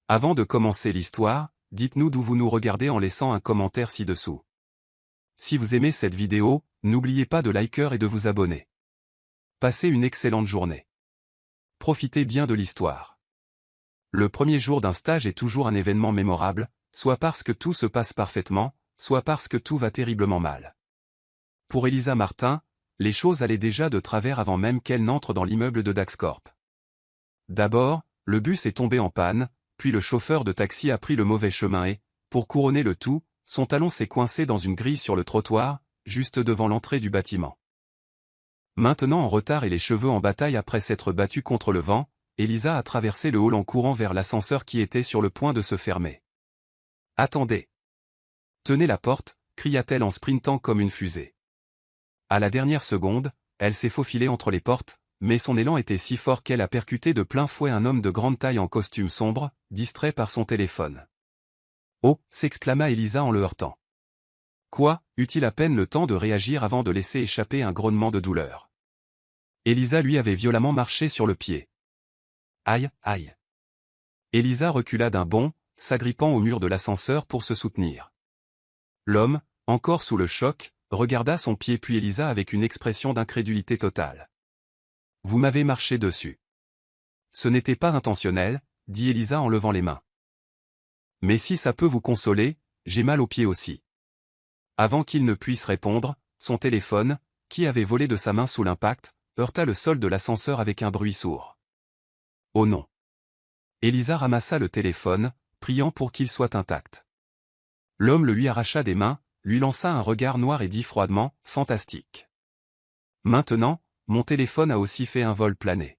Avant de commencer l'histoire, dites-nous d'où vous nous regardez en laissant un commentaire ci-dessous. Si vous aimez cette vidéo, n'oubliez pas de liker et de vous abonner. Passez une excellente journée. Profitez bien de l'histoire. Le premier jour d'un stage est toujours un événement mémorable, soit parce que tout se passe parfaitement, soit parce que tout va terriblement mal. Pour Elisa Martin, les choses allaient déjà de travers avant même qu'elle n'entre dans l'immeuble de Daxcorp. D'abord, le bus est tombé en panne, puis le chauffeur de taxi a pris le mauvais chemin et, pour couronner le tout, son talon s'est coincé dans une grille sur le trottoir, juste devant l'entrée du bâtiment. Maintenant en retard et les cheveux en bataille après s'être battue contre le vent, Elisa a traversé le hall en courant vers l'ascenseur qui était sur le point de se fermer. « Attendez ! Tenez la porte !» cria-t-elle en sprintant comme une fusée. À la dernière seconde, elle s'est faufilée entre les portes, mais son élan était si fort qu'elle a percuté de plein fouet un homme de grande taille en costume sombre, distrait par son téléphone. « Oh !» s'exclama Elisa en le heurtant. Quoi, eut-il à peine le temps de réagir avant de laisser échapper un grognement de douleur. Elisa lui avait violemment marché sur le pied. Aïe, aïe. Elisa recula d'un bond, s'agrippant au mur de l'ascenseur pour se soutenir. L'homme, encore sous le choc, regarda son pied puis Elisa avec une expression d'incrédulité totale. « Vous m'avez marché dessus. »« Ce n'était pas intentionnel, » dit Elisa en levant les mains. « Mais si ça peut vous consoler, j'ai mal aux pieds aussi. » Avant qu'il ne puisse répondre, son téléphone, qui avait volé de sa main sous l'impact, heurta le sol de l'ascenseur avec un bruit sourd. Oh non. Elisa ramassa le téléphone, priant pour qu'il soit intact. L'homme le lui arracha des mains, lui lança un regard noir et dit froidement, « Fantastique. » Maintenant, mon téléphone a aussi fait un vol plané.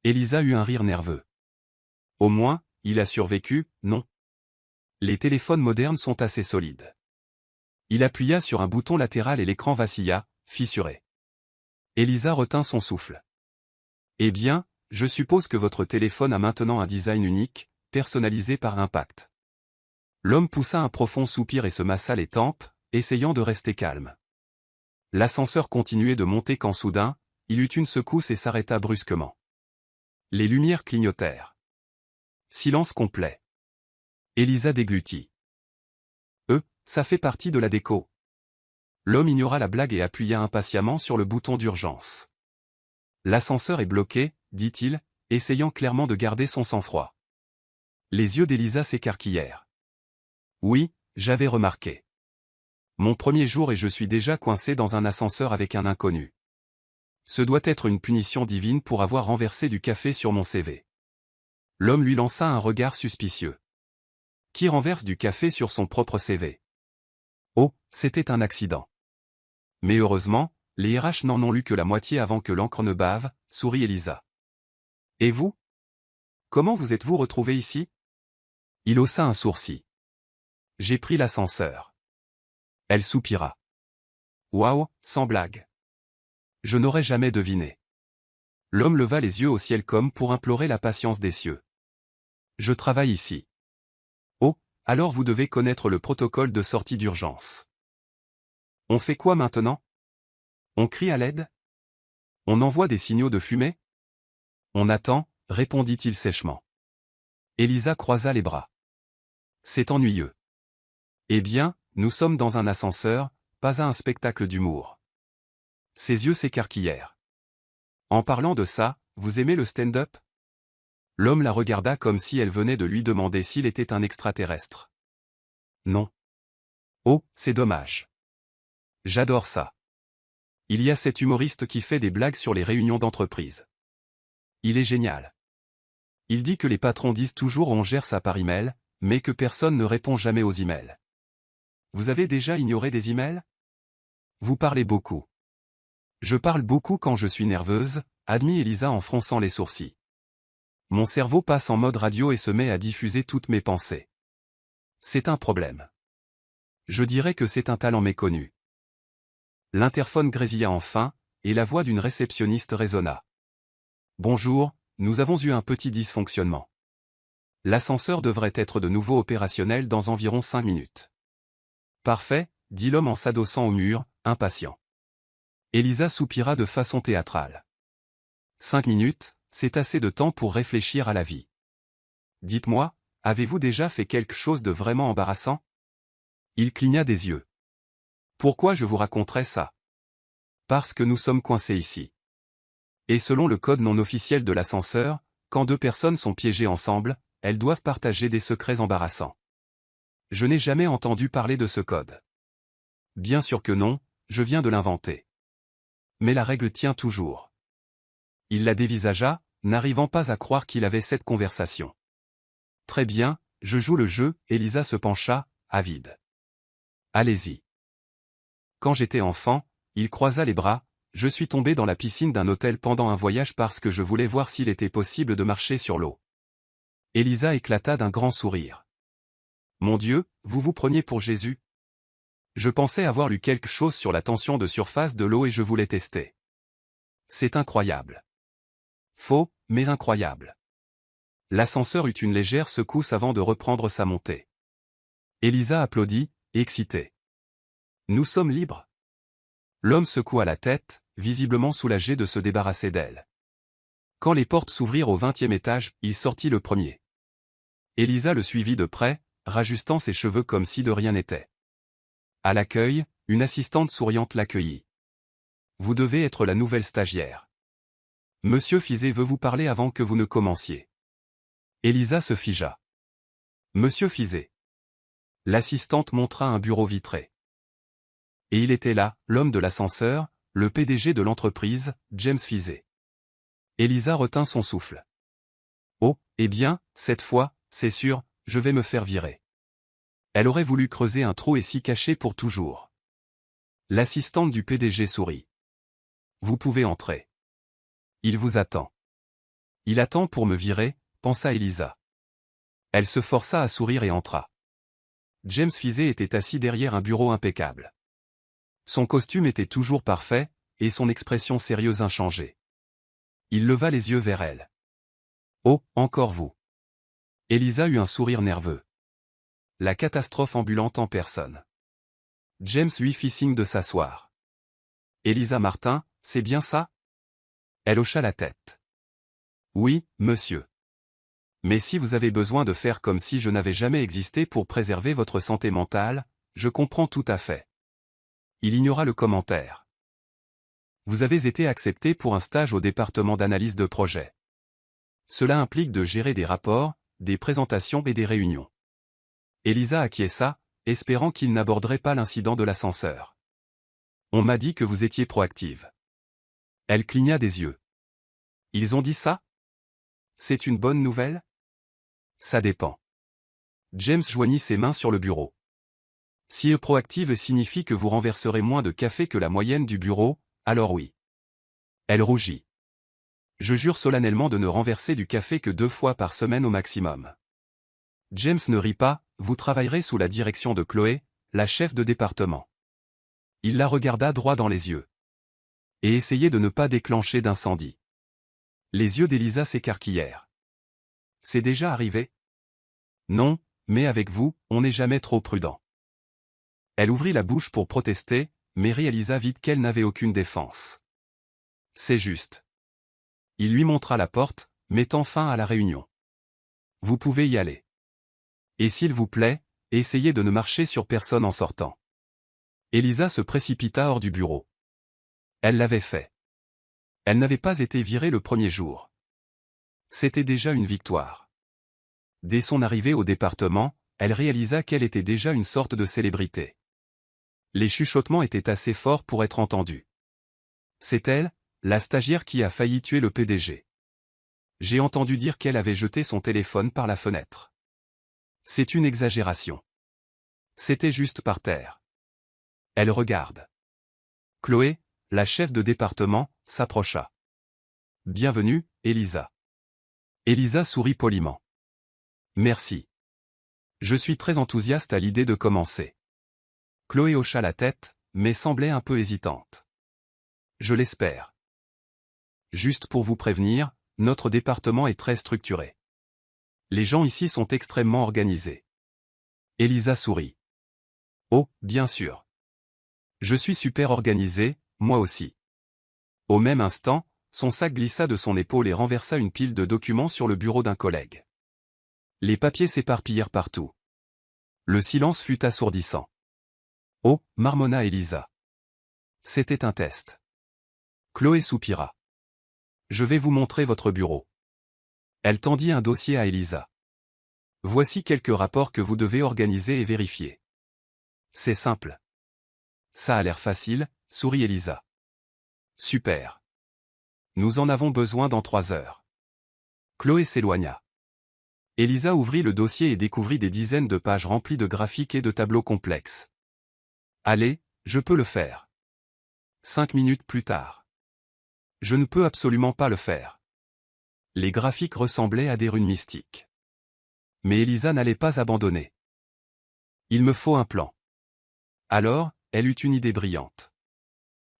Elisa eut un rire nerveux. Au moins, il a survécu, non? Les téléphones modernes sont assez solides. Il appuya sur un bouton latéral et l'écran vacilla, fissuré. Elisa retint son souffle. Eh bien, je suppose que votre téléphone a maintenant un design unique, personnalisé par impact. L'homme poussa un profond soupir et se massa les tempes, essayant de rester calme. L'ascenseur continuait de monter quand soudain, il eut une secousse et s'arrêta brusquement. Les lumières clignotèrent. Silence complet. Elisa déglutit. Ça fait partie de la déco. L'homme ignora la blague et appuya impatiemment sur le bouton d'urgence. L'ascenseur est bloqué, dit-il, essayant clairement de garder son sang-froid. Les yeux d'Elisa s'écarquillèrent. Oui, j'avais remarqué. Mon premier jour et je suis déjà coincé dans un ascenseur avec un inconnu. Ce doit être une punition divine pour avoir renversé du café sur mon CV. L'homme lui lança un regard suspicieux. Qui renverse du café sur son propre CV? Oh, c'était un accident. Mais heureusement, les RH n'en ont lu que la moitié avant que l'encre ne bave, sourit Elisa. Et vous? Comment vous êtes-vous retrouvé ici? Il haussa un sourcil. J'ai pris l'ascenseur. Elle soupira. Waouh, sans blague. Je n'aurais jamais deviné. L'homme leva les yeux au ciel comme pour implorer la patience des cieux. Je travaille ici. Oh, alors vous devez connaître le protocole de sortie d'urgence. On fait quoi maintenant? On crie à l'aide? On envoie des signaux de fumée? On attend, répondit-il sèchement. Elisa croisa les bras. C'est ennuyeux. Eh bien, nous sommes dans un ascenseur, pas à un spectacle d'humour. Ses yeux s'écarquillèrent. En parlant de ça, vous aimez le stand-up? L'homme la regarda comme si elle venait de lui demander s'il était un extraterrestre. Non. Oh, c'est dommage. J'adore ça. Il y a cet humoriste qui fait des blagues sur les réunions d'entreprise. Il est génial. Il dit que les patrons disent toujours on gère ça par email, mais que personne ne répond jamais aux emails. Vous avez déjà ignoré des emails? Vous parlez beaucoup. Je parle beaucoup quand je suis nerveuse, admit Elisa en fronçant les sourcils. Mon cerveau passe en mode radio et se met à diffuser toutes mes pensées. C'est un problème. Je dirais que c'est un talent méconnu. L'interphone grésilla enfin, et la voix d'une réceptionniste résonna. Bonjour, nous avons eu un petit dysfonctionnement. L'ascenseur devrait être de nouveau opérationnel dans environ 5 minutes. Parfait, dit l'homme en s'adossant au mur, impatient. Elisa soupira de façon théâtrale. 5 minutes, c'est assez de temps pour réfléchir à la vie. Dites-moi, avez-vous déjà fait quelque chose de vraiment embarrassant? Il cligna des yeux. Pourquoi je vous raconterais ça? Parce que nous sommes coincés ici. Et selon le code non officiel de l'ascenseur, quand deux personnes sont piégées ensemble, elles doivent partager des secrets embarrassants. Je n'ai jamais entendu parler de ce code. Bien sûr que non, je viens de l'inventer. Mais la règle tient toujours. Il la dévisagea, n'arrivant pas à croire qu'il avait cette conversation. Très bien, je joue le jeu, Elisa se pencha, avide. Allez-y. Quand j'étais enfant, il croisa les bras, je suis tombé dans la piscine d'un hôtel pendant un voyage parce que je voulais voir s'il était possible de marcher sur l'eau. Elisa éclata d'un grand sourire. Mon Dieu, vous vous preniez pour Jésus? Je pensais avoir lu quelque chose sur la tension de surface de l'eau et je voulais tester. C'est incroyable. Faux, mais incroyable. L'ascenseur eut une légère secousse avant de reprendre sa montée. Elisa applaudit, excitée. Nous sommes libres. L'homme secoua la tête, visiblement soulagé de se débarrasser d'elle. Quand les portes s'ouvrirent au 20e étage, il sortit le premier. Elisa le suivit de près, rajustant ses cheveux comme si de rien n'était. À l'accueil, une assistante souriante l'accueillit. Vous devez être la nouvelle stagiaire. Monsieur Fizet veut vous parler avant que vous ne commenciez. Elisa se figea. Monsieur Fizet. L'assistante montra un bureau vitré. Et il était là, l'homme de l'ascenseur, le PDG de l'entreprise, James Fizet. Elisa retint son souffle. Oh, eh bien, cette fois, c'est sûr, je vais me faire virer. Elle aurait voulu creuser un trou et s'y cacher pour toujours. L'assistante du PDG sourit. Vous pouvez entrer. Il vous attend. Il attend pour me virer, pensa Elisa. Elle se força à sourire et entra. James Fizet était assis derrière un bureau impeccable. Son costume était toujours parfait, et son expression sérieuse inchangée. Il leva les yeux vers elle. Oh, encore vous. Elisa eut un sourire nerveux. La catastrophe ambulante en personne. James lui fit signe de s'asseoir. Elisa Martin, c'est bien ça? Elle hocha la tête. Oui, monsieur. Mais si vous avez besoin de faire comme si je n'avais jamais existé pour préserver votre santé mentale, je comprends tout à fait. Il ignora le commentaire. Vous avez été accepté pour un stage au département d'analyse de projet. Cela implique de gérer des rapports, des présentations et des réunions. Elisa acquiesça, espérant qu'il n'aborderait pas l'incident de l'ascenseur. On m'a dit que vous étiez proactive. Elle cligna des yeux. Ils ont dit ça? C'est une bonne nouvelle? Ça dépend. James joignit ses mains sur le bureau. Si proactive signifie que vous renverserez moins de café que la moyenne du bureau, alors oui. Elle rougit. Je jure solennellement de ne renverser du café que 2 fois par semaine au maximum. James ne rit pas, vous travaillerez sous la direction de Chloé, la chef de département. Il la regarda droit dans les yeux. Et essayez de ne pas déclencher d'incendie. Les yeux d'Elisa s'écarquillèrent. C'est déjà arrivé? Non, mais avec vous, on n'est jamais trop prudent. Elle ouvrit la bouche pour protester, mais réalisa vite qu'elle n'avait aucune défense. C'est juste. Il lui montra la porte, mettant fin à la réunion. Vous pouvez y aller. Et s'il vous plaît, essayez de ne marcher sur personne en sortant. Elisa se précipita hors du bureau. Elle l'avait fait. Elle n'avait pas été virée le premier jour. C'était déjà une victoire. Dès son arrivée au département, elle réalisa qu'elle était déjà une sorte de célébrité. Les chuchotements étaient assez forts pour être entendus. C'est elle, la stagiaire qui a failli tuer le PDG. J'ai entendu dire qu'elle avait jeté son téléphone par la fenêtre. C'est une exagération. C'était juste par terre. Elle regarde. Chloé, la chef de département, s'approcha. Bienvenue, Elisa. Elisa sourit poliment. Merci. Je suis très enthousiaste à l'idée de commencer. Chloé hocha la tête, mais semblait un peu hésitante. Je l'espère. Juste pour vous prévenir, notre département est très structuré. Les gens ici sont extrêmement organisés. Elisa sourit. Oh, bien sûr. Je suis super organisée, moi aussi. Au même instant, son sac glissa de son épaule et renversa une pile de documents sur le bureau d'un collègue. Les papiers s'éparpillèrent partout. Le silence fut assourdissant. Oh, marmonna Elisa. C'était un test. Chloé soupira. Je vais vous montrer votre bureau. Elle tendit un dossier à Elisa. Voici quelques rapports que vous devez organiser et vérifier. C'est simple. Ça a l'air facile, sourit Elisa. Super. Nous en avons besoin dans 3 heures. Chloé s'éloigna. Elisa ouvrit le dossier et découvrit des dizaines de pages remplies de graphiques et de tableaux complexes. Allez, je peux le faire. 5 minutes plus tard. Je ne peux absolument pas le faire. Les graphiques ressemblaient à des runes mystiques. Mais Elisa n'allait pas abandonner. Il me faut un plan. Alors, elle eut une idée brillante.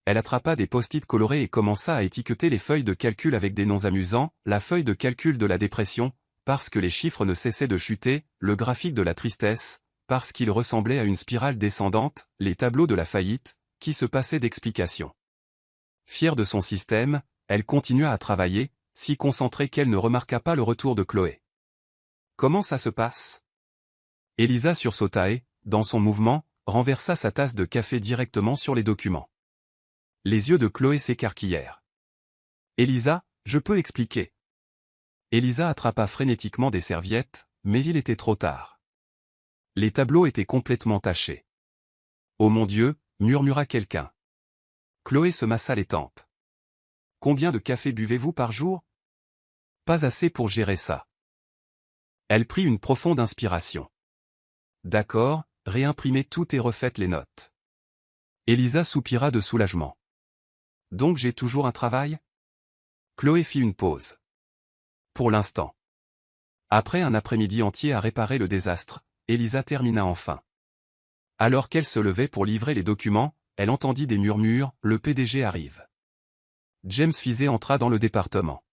Elle attrapa des post-it colorés et commença à étiqueter les feuilles de calcul avec des noms amusants, la feuille de calcul de la dépression, parce que les chiffres ne cessaient de chuter, le graphique de la tristesse, parce qu'il ressemblait à une spirale descendante, les tableaux de la faillite, qui se passaient d'explications. Fière de son système, elle continua à travailler, si concentrée qu'elle ne remarqua pas le retour de Chloé. Comment ça se passe? Elisa sursauta et, dans son mouvement, renversa sa tasse de café directement sur les documents. Les yeux de Chloé s'écarquillèrent. Elisa, je peux expliquer. Elisa attrapa frénétiquement des serviettes, mais il était trop tard. Les tableaux étaient complètement tachés. Oh mon Dieu, murmura quelqu'un. Chloé se massa les tempes. Combien de café buvez-vous par jour? Pas assez pour gérer ça. Elle prit une profonde inspiration. D'accord, réimprimez tout et refaites les notes. Elisa soupira de soulagement. Donc j'ai toujours un travail? Chloé fit une pause. Pour l'instant. Après un après-midi entier à réparer le désastre, Elisa termina enfin. Alors qu'elle se levait pour livrer les documents, elle entendit des murmures, le PDG arrive. James Fizet entra dans le département.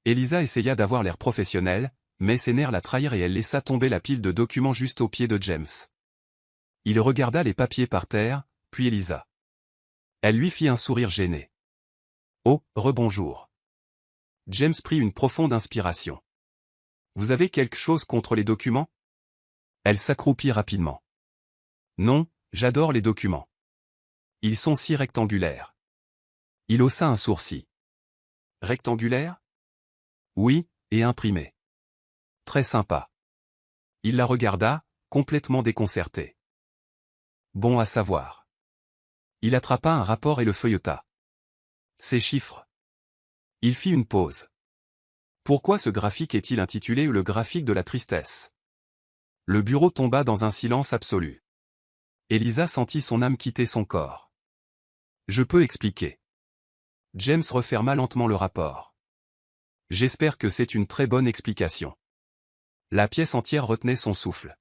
Elisa essaya d'avoir l'air professionnel, mais ses nerfs la trahirent et elle laissa tomber la pile de documents juste aux pieds de James. Il regarda les papiers par terre, puis Elisa. Elle lui fit un sourire gêné. Oh, rebonjour. James prit une profonde inspiration. Vous avez quelque chose contre les documents? Elle s'accroupit rapidement. Non, j'adore les documents. Ils sont si rectangulaires. Il haussa un sourcil. Rectangulaire? Oui, et imprimé. Très sympa. Il la regarda, complètement déconcerté. Bon à savoir. Il attrapa un rapport et le feuilleta. Ces chiffres. Il fit une pause. Pourquoi ce graphique est-il intitulé le graphique de la tristesse? Le bureau tomba dans un silence absolu. Elisa sentit son âme quitter son corps. Je peux expliquer. James referma lentement le rapport. J'espère que c'est une très bonne explication. La pièce entière retenait son souffle.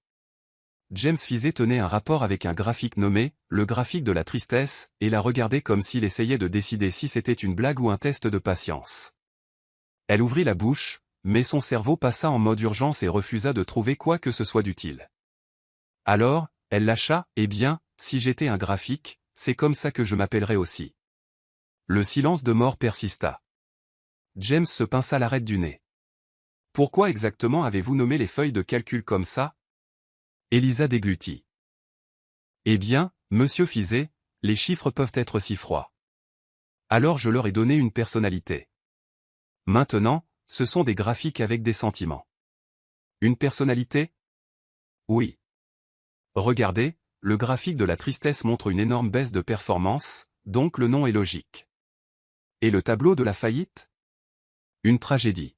James Fizet tenait un rapport avec un graphique nommé « le graphique de la tristesse » et la regardait comme s'il essayait de décider si c'était une blague ou un test de patience. Elle ouvrit la bouche, mais son cerveau passa en mode urgence et refusa de trouver quoi que ce soit d'utile. Alors, elle lâcha « Eh bien, si j'étais un graphique, c'est comme ça que je m'appellerais aussi. » Le silence de mort persista. James se pinça l'arête du nez. « Pourquoi exactement avez-vous nommé les feuilles de calcul comme ça ?» Elisa déglutit. « Eh bien, monsieur Fizet, les chiffres peuvent être si froids. Alors je leur ai donné une personnalité. Maintenant, ce sont des graphiques avec des sentiments. Une personnalité? Oui. Regardez, le graphique de la tristesse montre une énorme baisse de performance, donc le nom est logique. Et le tableau de la faillite? Une tragédie.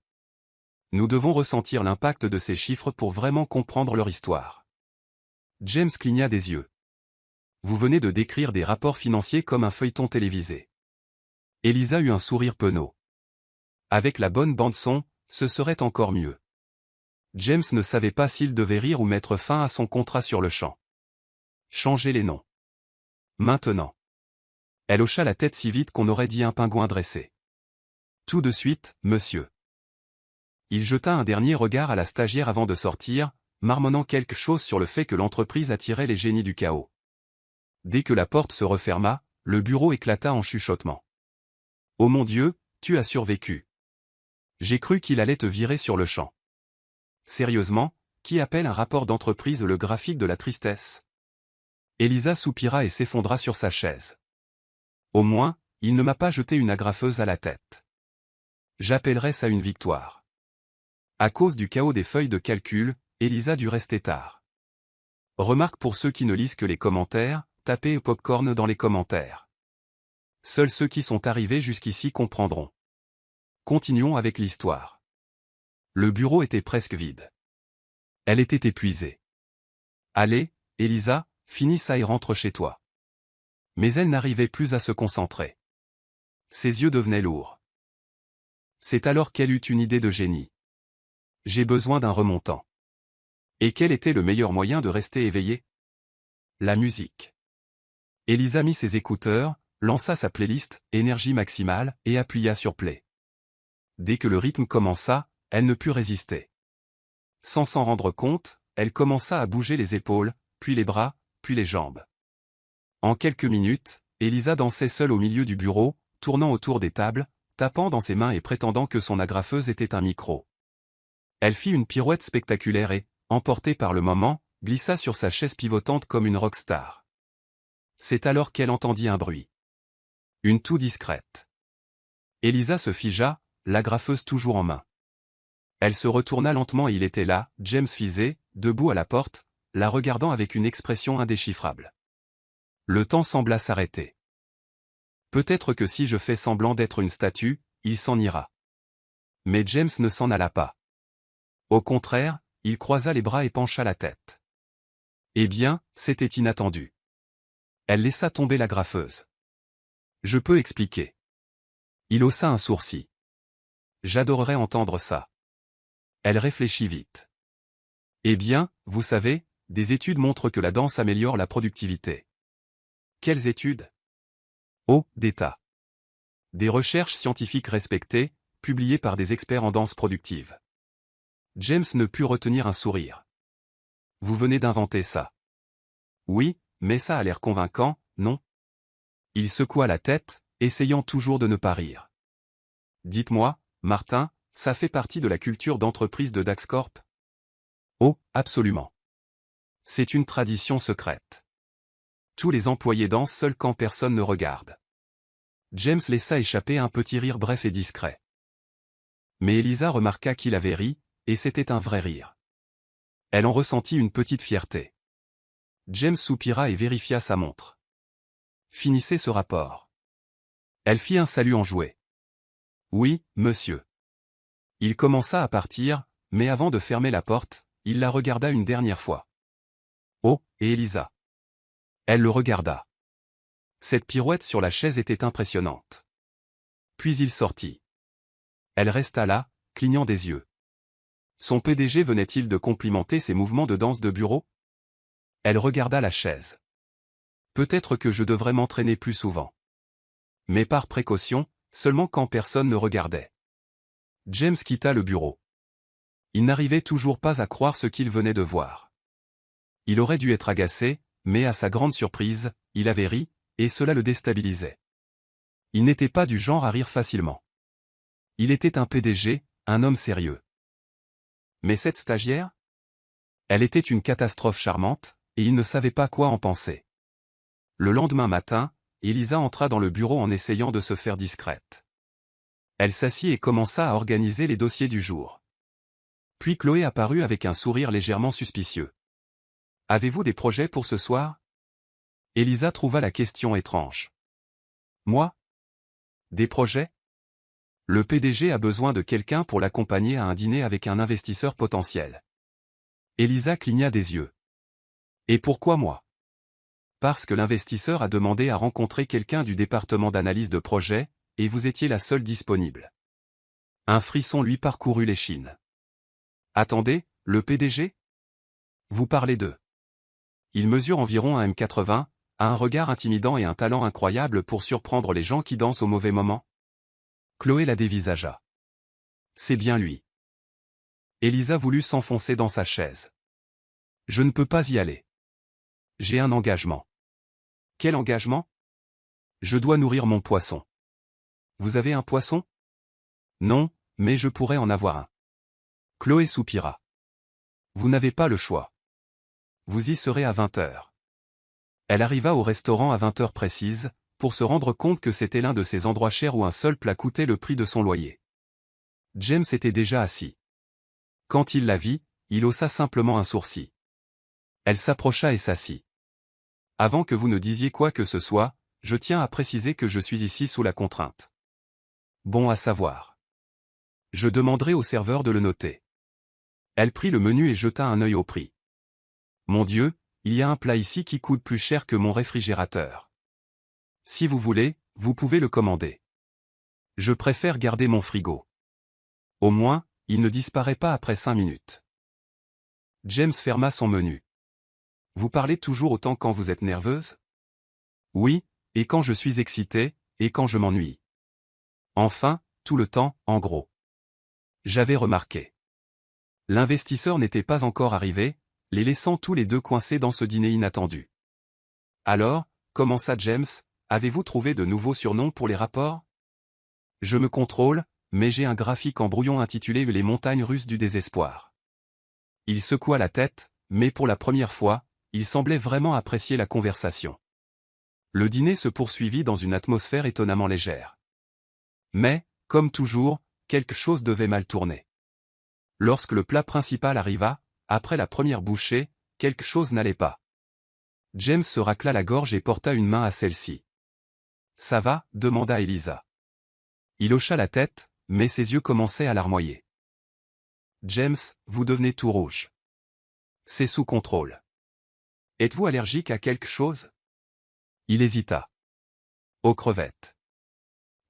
Nous devons ressentir l'impact de ces chiffres pour vraiment comprendre leur histoire. » James cligna des yeux. Vous venez de décrire des rapports financiers comme un feuilleton télévisé. Elisa eut un sourire penaud. Avec la bonne bande-son, ce serait encore mieux. James ne savait pas s'il devait rire ou mettre fin à son contrat sur le champ. Changer les noms. Maintenant. Elle hocha la tête si vite qu'on aurait dit un pingouin dressé. Tout de suite, monsieur. Il jeta un dernier regard à la stagiaire avant de sortir, marmonnant quelque chose sur le fait que l'entreprise attirait les génies du chaos. Dès que la porte se referma, le bureau éclata en chuchotements. « Oh mon Dieu, tu as survécu. J'ai cru qu'il allait te virer sur le champ. » Sérieusement, qui appelle un rapport d'entreprise le graphique de la tristesse? Elisa soupira et s'effondra sur sa chaise. Au moins, il ne m'a pas jeté une agrafeuse à la tête. J'appellerais ça une victoire. À cause du chaos des feuilles de calcul, Elisa dut rester tard. Remarque pour ceux qui ne lisent que les commentaires, tapez popcorn dans les commentaires. Seuls ceux qui sont arrivés jusqu'ici comprendront. Continuons avec l'histoire. Le bureau était presque vide. Elle était épuisée. Allez, Elisa, finis ça et rentre chez toi. Mais elle n'arrivait plus à se concentrer. Ses yeux devenaient lourds. C'est alors qu'elle eut une idée de génie. J'ai besoin d'un remontant. Et quel était le meilleur moyen de rester éveillé? La musique. Elisa mit ses écouteurs, lança sa playlist « Énergie maximale » et appuya sur play. Dès que le rythme commença, elle ne put résister. Sans s'en rendre compte, elle commença à bouger les épaules, puis les bras, puis les jambes. En quelques minutes, Elisa dansait seule au milieu du bureau, tournant autour des tables, tapant dans ses mains et prétendant que son agrafeuse était un micro. Elle fit une pirouette spectaculaire et, emportée par le moment, glissa sur sa chaise pivotante comme une rockstar. C'est alors qu'elle entendit un bruit. Une toux discrète. Elisa se figea, l'agrafeuse toujours en main. Elle se retourna lentement et il était là, James Fizet, debout à la porte, la regardant avec une expression indéchiffrable. Le temps sembla s'arrêter. Peut-être que si je fais semblant d'être une statue, il s'en ira. Mais James ne s'en alla pas. Au contraire, il croisa les bras et pencha la tête. Eh bien, c'était inattendu. Elle laissa tomber l'agrafeuse. Je peux expliquer. Il haussa un sourcil. J'adorerais entendre ça. Elle réfléchit vite. Eh bien, vous savez, des études montrent que la danse améliore la productivité. Quelles études? Oh, des tas. Des recherches scientifiques respectées, publiées par des experts en danse productive. James ne put retenir un sourire. Vous venez d'inventer ça. Oui, mais ça a l'air convaincant, non? Il secoua la tête, essayant toujours de ne pas rire. Dites-moi, Martin, ça fait partie de la culture d'entreprise de Daxcorp? Oh, absolument. C'est une tradition secrète. Tous les employés dansent seuls quand personne ne regarde. James laissa échapper un petit rire bref et discret. Mais Elisa remarqua qu'il avait ri, et c'était un vrai rire. Elle en ressentit une petite fierté. James soupira et vérifia sa montre. Finissez ce rapport. Elle fit un salut enjoué. Oui, monsieur. Il commença à partir, mais avant de fermer la porte, il la regarda une dernière fois. Oh, et Elisa. Elle le regarda. Cette pirouette sur la chaise était impressionnante. Puis il sortit. Elle resta là, clignant des yeux. Son PDG venait-il de complimenter ses mouvements de danse de bureau? Elle regarda la chaise. Peut-être que je devrais m'entraîner plus souvent. Mais par précaution, seulement quand personne ne regardait. James quitta le bureau. Il n'arrivait toujours pas à croire ce qu'il venait de voir. Il aurait dû être agacé, mais à sa grande surprise, il avait ri, et cela le déstabilisait. Il n'était pas du genre à rire facilement. Il était un PDG, un homme sérieux. Mais cette stagiaire? Elle était une catastrophe charmante, et il ne savait pas quoi en penser. Le lendemain matin, Elisa entra dans le bureau en essayant de se faire discrète. Elle s'assit et commença à organiser les dossiers du jour. Puis Chloé apparut avec un sourire légèrement suspicieux. « Avez-vous des projets pour ce soir ?» Elisa trouva la question étrange. « Moi? Des projets? Le PDG a besoin de quelqu'un pour l'accompagner à un dîner avec un investisseur potentiel. » Elisa cligna des yeux. « Et pourquoi moi? » Parce que l'investisseur a demandé à rencontrer quelqu'un du département d'analyse de projet, et vous étiez la seule disponible. Un frisson lui parcourut l'échine. Attendez, le PDG? Vous parlez d'eux. Il mesure environ 1m80, a un regard intimidant et un talent incroyable pour surprendre les gens qui dansent au mauvais moment. Chloé la dévisagea. C'est bien lui. Elisa voulut s'enfoncer dans sa chaise. Je ne peux pas y aller. J'ai un engagement. Quel engagement? Je dois nourrir mon poisson. Vous avez un poisson? Non, mais je pourrais en avoir un. Chloé soupira. Vous n'avez pas le choix. Vous y serez à 20 heures. Elle arriva au restaurant à 20 heures précises, pour se rendre compte que c'était l'un de ces endroits chers où un seul plat coûtait le prix de son loyer. James était déjà assis. Quand il la vit, il haussa simplement un sourcil. Elle s'approcha et s'assit. Avant que vous ne disiez quoi que ce soit, je tiens à préciser que je suis ici sous la contrainte. Bon à savoir. Je demanderai au serveur de le noter. Elle prit le menu et jeta un œil au prix. Mon Dieu, il y a un plat ici qui coûte plus cher que mon réfrigérateur. Si vous voulez, vous pouvez le commander. Je préfère garder mon frigo. Au moins, il ne disparaît pas après 5 minutes. James ferma son menu. Vous parlez toujours autant quand vous êtes nerveuse? Oui, et quand je suis excité, et quand je m'ennuie. Enfin, tout le temps, en gros. J'avais remarqué. L'investisseur n'était pas encore arrivé, les laissant tous les deux coincés dans ce dîner inattendu. Alors, commença James, avez-vous trouvé de nouveaux surnoms pour les rapports? Je me contrôle, mais j'ai un graphique en brouillon intitulé Les montagnes russes du désespoir. Il secoua la tête, mais pour la première fois, il semblait vraiment apprécier la conversation. Le dîner se poursuivit dans une atmosphère étonnamment légère. Mais, comme toujours, quelque chose devait mal tourner. Lorsque le plat principal arriva, après la première bouchée, quelque chose n'allait pas. James se racla la gorge et porta une main à celle-ci. « Ça va ?» demanda Elisa. Il hocha la tête, mais ses yeux commençaient à larmoyer. « James, vous devenez tout rouge. »« C'est sous contrôle. »« Êtes-vous allergique à quelque chose ?» Il hésita. « Aux crevettes. »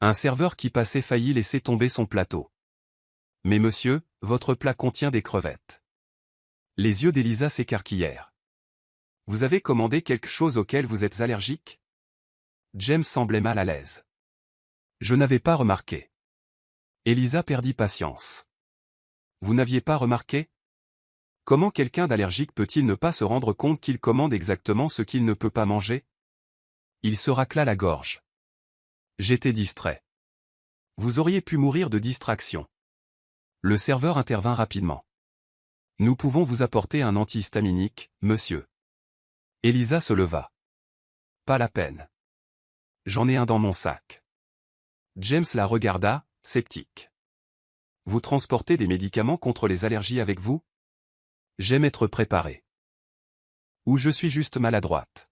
Un serveur qui passait faillit laisser tomber son plateau. « Mais monsieur, votre plat contient des crevettes. » Les yeux d'Elisa s'écarquillèrent. « Vous avez commandé quelque chose auquel vous êtes allergique ?» James semblait mal à l'aise. « Je n'avais pas remarqué. » Elisa perdit patience. « Vous n'aviez pas remarqué? Comment quelqu'un d'allergique peut-il ne pas se rendre compte qu'il commande exactement ce qu'il ne peut pas manger? » Il se racla la gorge. « J'étais distrait. » Vous auriez pu mourir de distraction. Le serveur intervint rapidement. « Nous pouvons vous apporter un antihistaminique, monsieur. » Elisa se leva. « Pas la peine. J'en ai un dans mon sac. » James la regarda, sceptique. « Vous transportez des médicaments contre les allergies avec vous? J'aime être préparé. Ou je suis juste maladroite. »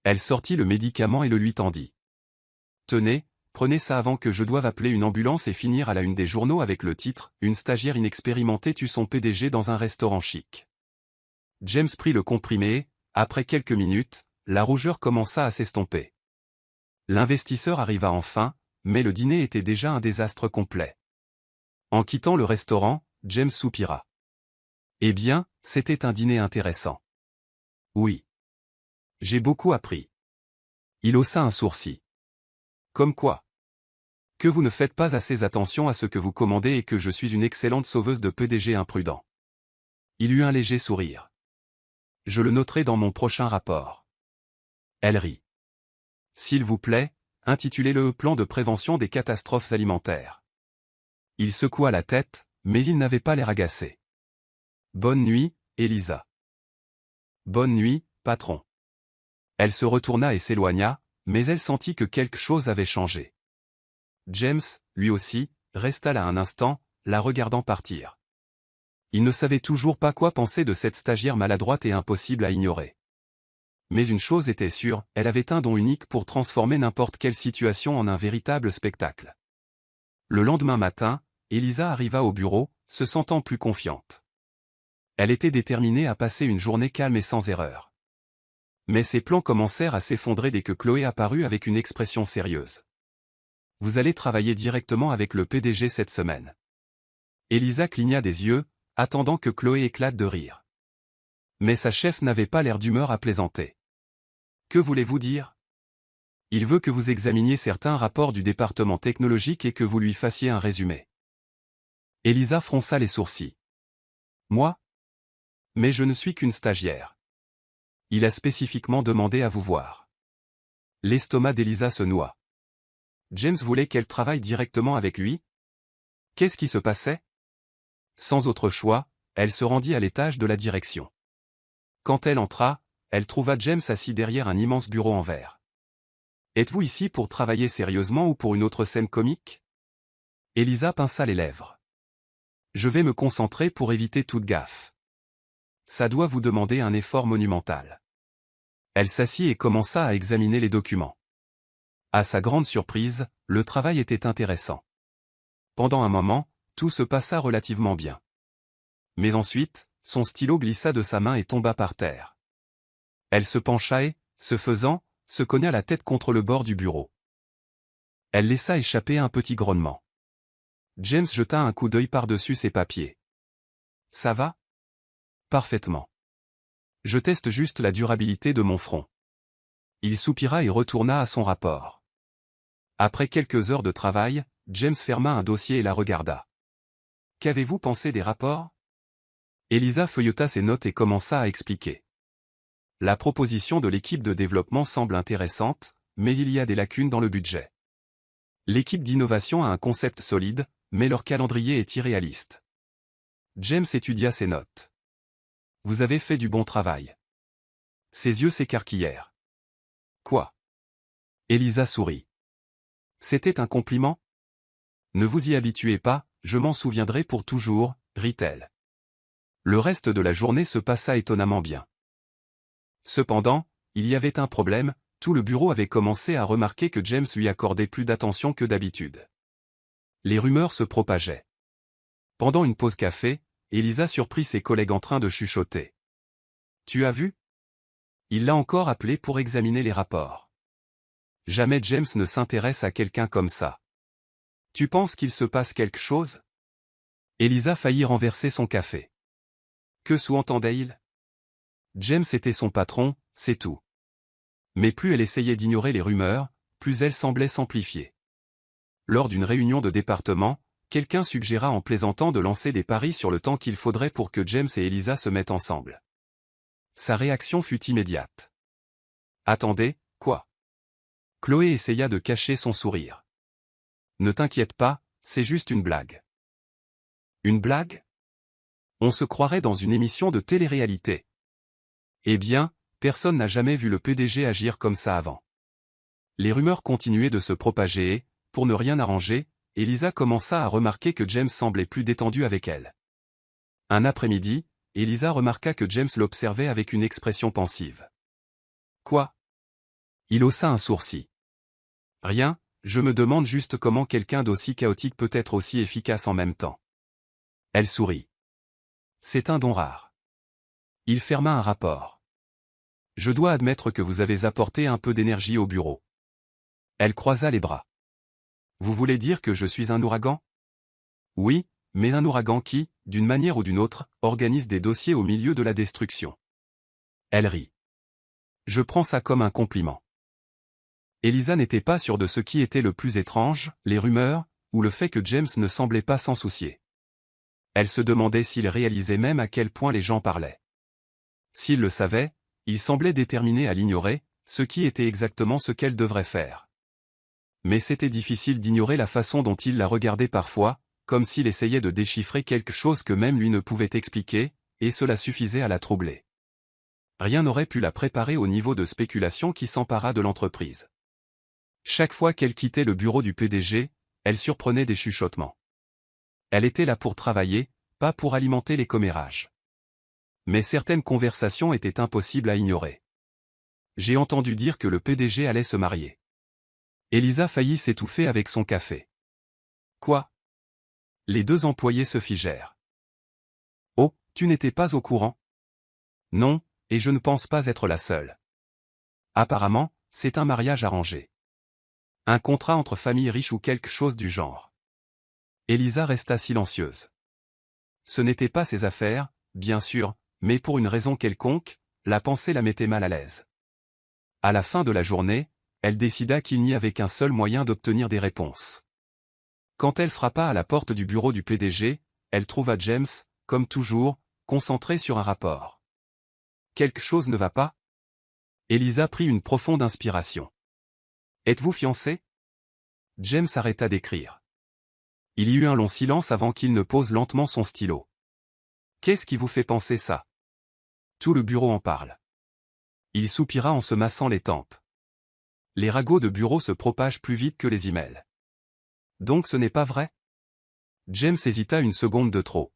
Elle sortit le médicament et le lui tendit. « Tenez, prenez ça avant que je doive appeler une ambulance et finir à la une des journaux avec le titre « Une stagiaire inexpérimentée tue son PDG dans un restaurant chic ». James prit le comprimé et, après quelques minutes, la rougeur commença à s'estomper. L'investisseur arriva enfin, mais le dîner était déjà un désastre complet. En quittant le restaurant, James soupira. Eh bien, c'était un dîner intéressant. Oui. J'ai beaucoup appris. Il haussa un sourcil. Comme quoi? Que vous ne faites pas assez attention à ce que vous commandez et que je suis une excellente sauveuse de PDG imprudent. Il eut un léger sourire. Je le noterai dans mon prochain rapport. Elle rit. S'il vous plaît, intitulez-le Plan de prévention des catastrophes alimentaires. Il secoua la tête, mais il n'avait pas l'air agacé. Bonne nuit, Elisa. Bonne nuit, patron. Elle se retourna et s'éloigna, mais elle sentit que quelque chose avait changé. James, lui aussi, resta là un instant, la regardant partir. Il ne savait toujours pas quoi penser de cette stagiaire maladroite et impossible à ignorer. Mais une chose était sûre, elle avait un don unique pour transformer n'importe quelle situation en un véritable spectacle. Le lendemain matin, Elisa arriva au bureau, se sentant plus confiante. Elle était déterminée à passer une journée calme et sans erreur. Mais ses plans commencèrent à s'effondrer dès que Chloé apparut avec une expression sérieuse. « Vous allez travailler directement avec le PDG cette semaine. » Elisa cligna des yeux, attendant que Chloé éclate de rire. Mais sa chef n'avait pas l'air d'humeur à plaisanter. « Que voulez-vous dire? Il veut que vous examiniez certains rapports du département technologique et que vous lui fassiez un résumé. » Elisa fronça les sourcils. « Moi? Mais je ne suis qu'une stagiaire. Il a spécifiquement demandé à vous voir. » L'estomac d'Elisa se noua. James voulait qu'elle travaille directement avec lui? Qu'est-ce qui se passait? Sans autre choix, elle se rendit à l'étage de la direction. Quand elle entra, elle trouva James assis derrière un immense bureau en verre. « Êtes-vous ici pour travailler sérieusement ou pour une autre scène comique ?» Elisa pinça les lèvres. « Je vais me concentrer pour éviter toute gaffe. Ça doit vous demander un effort monumental. » Elle s'assit et commença à examiner les documents. À sa grande surprise, le travail était intéressant. Pendant un moment, tout se passa relativement bien. Mais ensuite, son stylo glissa de sa main et tomba par terre. Elle se pencha et, ce faisant, se cogna la tête contre le bord du bureau. Elle laissa échapper un petit grognement. James jeta un coup d'œil par-dessus ses papiers. « Ça va ? » »« Parfaitement. Je teste juste la durabilité de mon front. » Il soupira et retourna à son rapport. Après quelques heures de travail, James ferma un dossier et la regarda. « Qu'avez-vous pensé des rapports ?» Elisa feuilleta ses notes et commença à expliquer. « La proposition de l'équipe de développement semble intéressante, mais il y a des lacunes dans le budget. L'équipe d'innovation a un concept solide, mais leur calendrier est irréaliste. » James étudia ses notes. « Vous avez fait du bon travail. » Ses yeux s'écarquillèrent. « Quoi ?» Elisa sourit. « C'était un compliment ? Ne vous y habituez pas, je m'en souviendrai pour toujours, rit-elle. Le reste de la journée se passa étonnamment bien. Cependant, il y avait un problème, tout le bureau avait commencé à remarquer que James lui accordait plus d'attention que d'habitude. Les rumeurs se propageaient. Pendant une pause café, Elisa surprit ses collègues en train de chuchoter. « Tu as vu ? Il l'a encore appelé pour examiner les rapports. Jamais James ne s'intéresse à quelqu'un comme ça. Tu penses qu'il se passe quelque chose ?» Elisa faillit renverser son café. Que sous-entendait-il ? James était son patron, c'est tout. Mais plus elle essayait d'ignorer les rumeurs, plus elles semblaient s'amplifier. Lors d'une réunion de département, quelqu'un suggéra en plaisantant de lancer des paris sur le temps qu'il faudrait pour que James et Elisa se mettent ensemble. Sa réaction fut immédiate. « Attendez, quoi ?» Chloé essaya de cacher son sourire. « Ne t'inquiète pas, c'est juste une blague. » Une blague ? On se croirait dans une émission de télé-réalité. Eh bien, personne n'a jamais vu le PDG agir comme ça avant. Les rumeurs continuaient de se propager et, pour ne rien arranger, Elisa commença à remarquer que James semblait plus détendu avec elle. Un après-midi, Elisa remarqua que James l'observait avec une expression pensive. « Quoi ?» Il haussa un sourcil. « Rien, je me demande juste comment quelqu'un d'aussi chaotique peut être aussi efficace en même temps. » Elle sourit. « C'est un don rare. » Il ferma un rapport. « Je dois admettre que vous avez apporté un peu d'énergie au bureau. » Elle croisa les bras. « Vous voulez dire que je suis un ouragan ? » Oui, mais un ouragan qui, d'une manière ou d'une autre, organise des dossiers au milieu de la destruction. Elle rit. « Je prends ça comme un compliment. » Elisa n'était pas sûre de ce qui était le plus étrange, les rumeurs, ou le fait que James ne semblait pas s'en soucier. Elle se demandait s'il réalisait même à quel point les gens parlaient. S'il le savait, il semblait déterminé à l'ignorer, ce qui était exactement ce qu'elle devrait faire. Mais c'était difficile d'ignorer la façon dont il la regardait parfois, comme s'il essayait de déchiffrer quelque chose que même lui ne pouvait expliquer, et cela suffisait à la troubler. Rien n'aurait pu la préparer au niveau de spéculation qui s'empara de l'entreprise. Chaque fois qu'elle quittait le bureau du PDG, elle surprenait des chuchotements. Elle était là pour travailler, pas pour alimenter les commérages. Mais certaines conversations étaient impossibles à ignorer. J'ai entendu dire que le PDG allait se marier. Elisa faillit s'étouffer avec son café. Quoi ? Les deux employés se figèrent. Oh, tu n'étais pas au courant ? Non, et je ne pense pas être la seule. Apparemment, c'est un mariage arrangé. Un contrat entre familles riches ou quelque chose du genre. Elisa resta silencieuse. Ce n'était pas ses affaires, bien sûr, mais pour une raison quelconque, la pensée la mettait mal à l'aise. À la fin de la journée, elle décida qu'il n'y avait qu'un seul moyen d'obtenir des réponses. Quand elle frappa à la porte du bureau du PDG, elle trouva James, comme toujours, concentré sur un rapport. Quelque chose ne va pas ? Elisa prit une profonde inspiration. Êtes-vous fiancé ? James arrêta d'écrire. Il y eut un long silence avant qu'il ne pose lentement son stylo. Qu'est-ce qui vous fait penser ça? Tout le bureau en parle. Il soupira en se massant les tempes. Les ragots de bureau se propagent plus vite que les emails. Donc ce n'est pas vrai? James hésita une seconde de trop.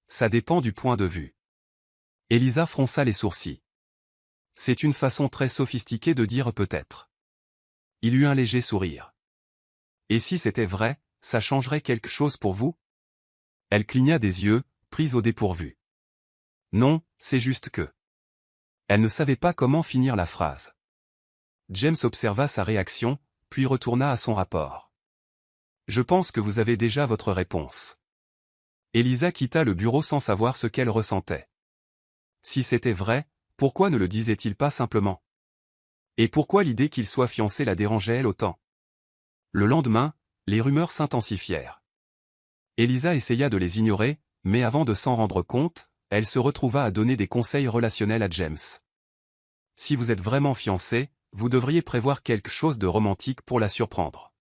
Ça dépend du point de vue. Elisa fronça les sourcils. C'est une façon très sophistiquée de dire peut-être. Il eut un léger sourire. Et si c'était vrai, ça changerait quelque chose pour vous? Elle cligna des yeux, prise au dépourvu. Non, c'est juste que. Elle ne savait pas comment finir la phrase. James observa sa réaction, puis retourna à son rapport. Je pense que vous avez déjà votre réponse. Elisa quitta le bureau sans savoir ce qu'elle ressentait. Si c'était vrai, pourquoi ne le disait-il pas simplement? Et pourquoi l'idée qu'il soit fiancé la dérangeait elle autant? Le lendemain, les rumeurs s'intensifièrent. Elisa essaya de les ignorer, mais avant de s'en rendre compte, elle se retrouva à donner des conseils relationnels à James. Si vous êtes vraiment fiancé, vous devriez prévoir quelque chose de romantique pour la surprendre.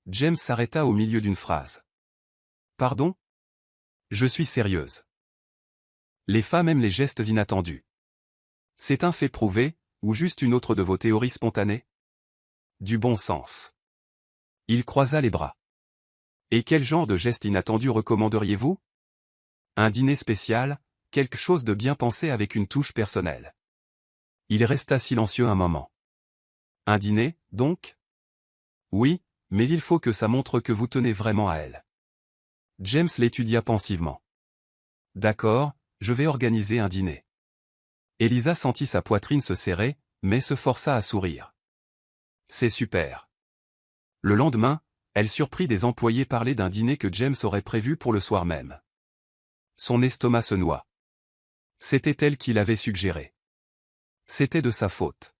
James s'arrêta au milieu d'une phrase. Pardon? Je suis sérieuse. Les femmes aiment les gestes inattendus. C'est un fait prouvé, ou juste une autre de vos théories spontanées? Du bon sens. Il croisa les bras. Et quel genre de geste inattendu recommanderiez-vous? Un dîner spécial, quelque chose de bien pensé avec une touche personnelle. Il resta silencieux un moment. Un dîner, donc? Oui, mais il faut que ça montre que vous tenez vraiment à elle. James l'étudia pensivement. D'accord, je vais organiser un dîner. Elisa sentit sa poitrine se serrer, mais se força à sourire. C'est super. Le lendemain, elle surprit des employés parler d'un dîner que James aurait prévu pour le soir même. Son estomac se noua. C'était elle qui l'avait suggéré. C'était de sa faute.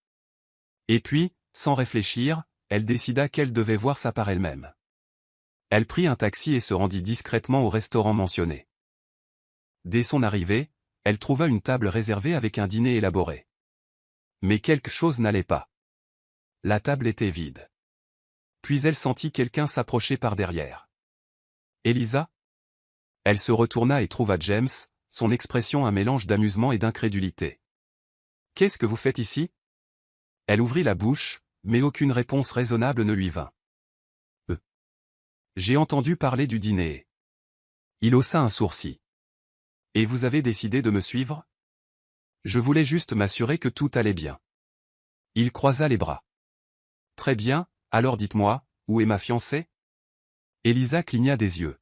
Et puis, sans réfléchir, elle décida qu'elle devait voir ça par elle-même. Elle prit un taxi et se rendit discrètement au restaurant mentionné. Dès son arrivée, elle trouva une table réservée avec un dîner élaboré. Mais quelque chose n'allait pas. La table était vide. Puis elle sentit quelqu'un s'approcher par derrière. Elisa? Elle se retourna et trouva James, son expression un mélange d'amusement et d'incrédulité. Qu'est-ce que vous faites ici? Elle ouvrit la bouche, mais aucune réponse raisonnable ne lui vint. J'ai entendu parler du dîner. Il haussa un sourcil. Et vous avez décidé de me suivre? Je voulais juste m'assurer que tout allait bien. Il croisa les bras. Très bien, alors dites-moi, où est ma fiancée? Elisa cligna des yeux.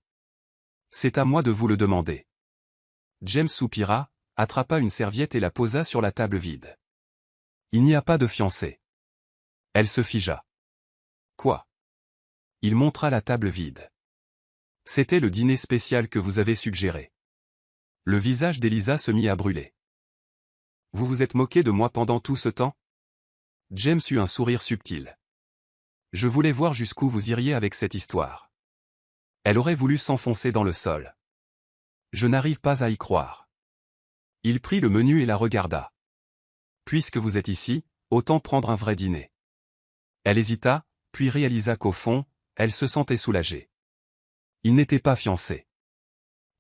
C'est à moi de vous le demander. James soupira, attrapa une serviette et la posa sur la table vide. Il n'y a pas de fiancée. Elle se figea. Quoi? Il montra la table vide. C'était le dîner spécial que vous avez suggéré. Le visage d'Elisa se mit à brûler. Vous vous êtes moqué de moi pendant tout ce temps? James eut un sourire subtil. Je voulais voir jusqu'où vous iriez avec cette histoire. Elle aurait voulu s'enfoncer dans le sol. Je n'arrive pas à y croire. Il prit le menu et la regarda. Puisque vous êtes ici, autant prendre un vrai dîner. Elle hésita, puis réalisa qu'au fond, elle se sentait soulagée. Il n'était pas fiancé.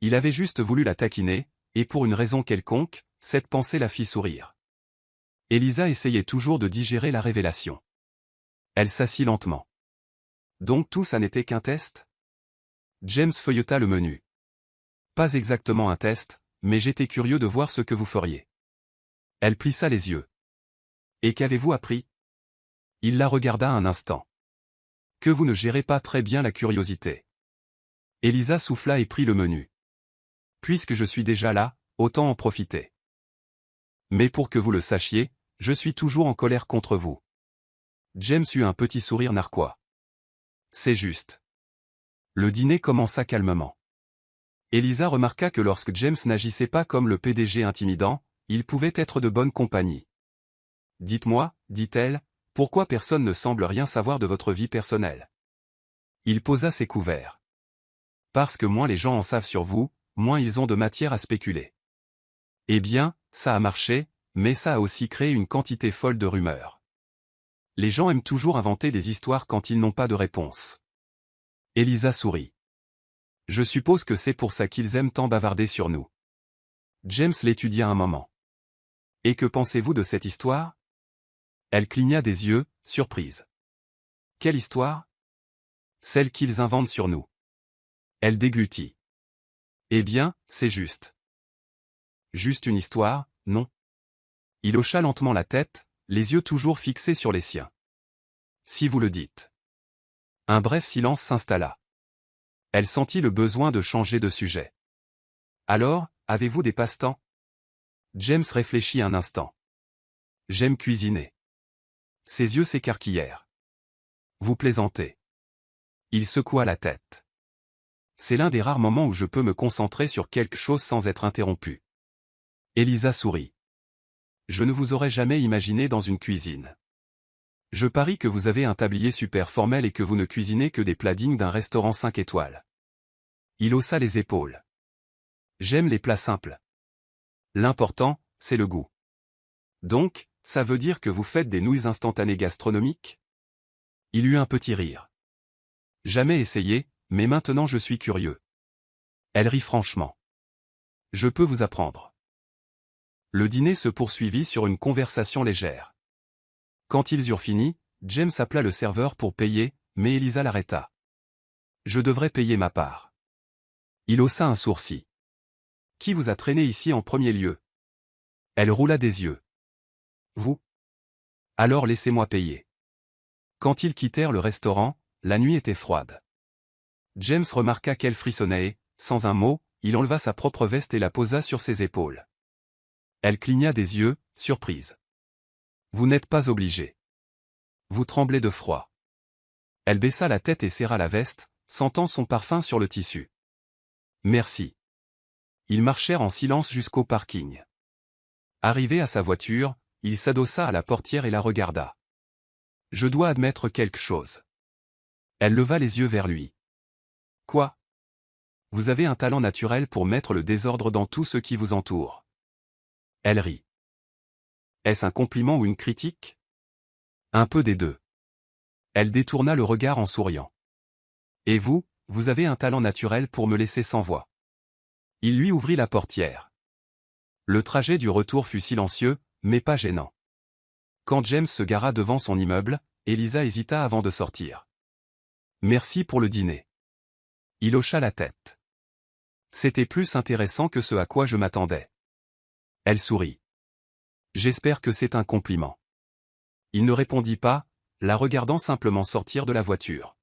Il avait juste voulu la taquiner, et pour une raison quelconque, cette pensée la fit sourire. Elisa essayait toujours de digérer la révélation. Elle s'assit lentement. Donc tout ça n'était qu'un test? James feuilleta le menu. Pas exactement un test, mais j'étais curieux de voir ce que vous feriez. Elle plissa les yeux. Et qu'avez-vous appris? Il la regarda un instant. Que vous ne gérez pas très bien la curiosité. Elisa souffla et prit le menu. Puisque je suis déjà là, autant en profiter. Mais pour que vous le sachiez, je suis toujours en colère contre vous. James eut un petit sourire narquois. C'est juste. Le dîner commença calmement. Elisa remarqua que lorsque James n'agissait pas comme le PDG intimidant, il pouvait être de bonne compagnie. Dites-moi, dit-elle, pourquoi personne ne semble rien savoir de votre vie personnelle? Il posa ses couverts. Parce que moins les gens en savent sur vous, moins ils ont de matière à spéculer. Eh bien, ça a marché, mais ça a aussi créé une quantité folle de rumeurs. Les gens aiment toujours inventer des histoires quand ils n'ont pas de réponse. Elisa sourit. Je suppose que c'est pour ça qu'ils aiment tant bavarder sur nous. James l'étudia un moment. Et que pensez-vous de cette histoire? Elle cligna des yeux, surprise. Quelle histoire? Celle qu'ils inventent sur nous. Elle déglutit. Eh bien, c'est juste. Juste une histoire, non? Il hocha lentement la tête, les yeux toujours fixés sur les siens. Si vous le dites. Un bref silence s'installa. Elle sentit le besoin de changer de sujet. Alors, avez-vous des passe-temps? James réfléchit un instant. J'aime cuisiner. Ses yeux s'écarquillèrent. Vous plaisantez. Il secoua la tête. C'est l'un des rares moments où je peux me concentrer sur quelque chose sans être interrompu. Elisa sourit. Je ne vous aurais jamais imaginé dans une cuisine. Je parie que vous avez un tablier super formel et que vous ne cuisinez que des plats dignes d'un restaurant 5 étoiles. Il haussa les épaules. J'aime les plats simples. L'important, c'est le goût. Donc, ça veut dire que vous faites des nouilles instantanées gastronomiques? Il eut un petit rire. Jamais essayé, mais maintenant je suis curieux. Elle rit franchement. Je peux vous apprendre. Le dîner se poursuivit sur une conversation légère. Quand ils eurent fini, James appela le serveur pour payer, mais Elisa l'arrêta. Je devrais payer ma part. Il haussa un sourcil. Qui vous a traîné ici en premier lieu? Elle roula des yeux. Vous? Alors laissez-moi payer. Quand ils quittèrent le restaurant, la nuit était froide. James remarqua qu'elle frissonnait et, sans un mot, il enleva sa propre veste et la posa sur ses épaules. Elle cligna des yeux, surprise. Vous n'êtes pas obligé. Vous tremblez de froid. Elle baissa la tête et serra la veste, sentant son parfum sur le tissu. Merci. Ils marchèrent en silence jusqu'au parking. Arrivé à sa voiture, il s'adossa à la portière et la regarda. Je dois admettre quelque chose. Elle leva les yeux vers lui. Quoi? Vous avez un talent naturel pour mettre le désordre dans tout ce qui vous entoure. Elle rit. Est-ce un compliment ou une critique? Un peu des deux. Elle détourna le regard en souriant. Et vous, vous avez un talent naturel pour me laisser sans voix. Il lui ouvrit la portière. Le trajet du retour fut silencieux, mais pas gênant. Quand James se gara devant son immeuble, Elisa hésita avant de sortir. Merci pour le dîner. Il hocha la tête. C'était plus intéressant que ce à quoi je m'attendais. Elle sourit. J'espère que c'est un compliment. Il ne répondit pas, la regardant simplement sortir de la voiture.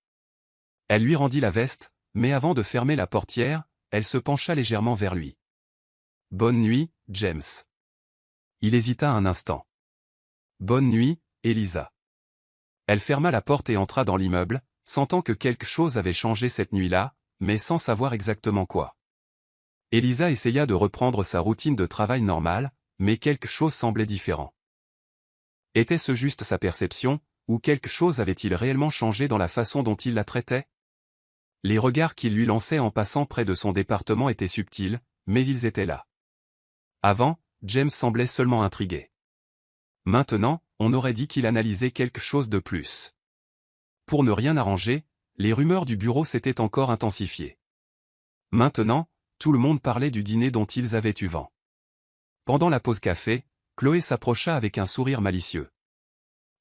Elle lui rendit la veste, mais avant de fermer la portière, elle se pencha légèrement vers lui. Bonne nuit, James. Il hésita un instant. Bonne nuit, Elisa. Elle ferma la porte et entra dans l'immeuble, sentant que quelque chose avait changé cette nuit-là, mais sans savoir exactement quoi. Elisa essaya de reprendre sa routine de travail normale, mais quelque chose semblait différent. Était-ce juste sa perception, ou quelque chose avait-il réellement changé dans la façon dont il la traitait? Les regards qu'il lui lançait en passant près de son département étaient subtils, mais ils étaient là. Avant, James semblait seulement intrigué. Maintenant, on aurait dit qu'il analysait quelque chose de plus. Pour ne rien arranger, les rumeurs du bureau s'étaient encore intensifiées. Maintenant, tout le monde parlait du dîner dont ils avaient eu vent. Pendant la pause café, Chloé s'approcha avec un sourire malicieux.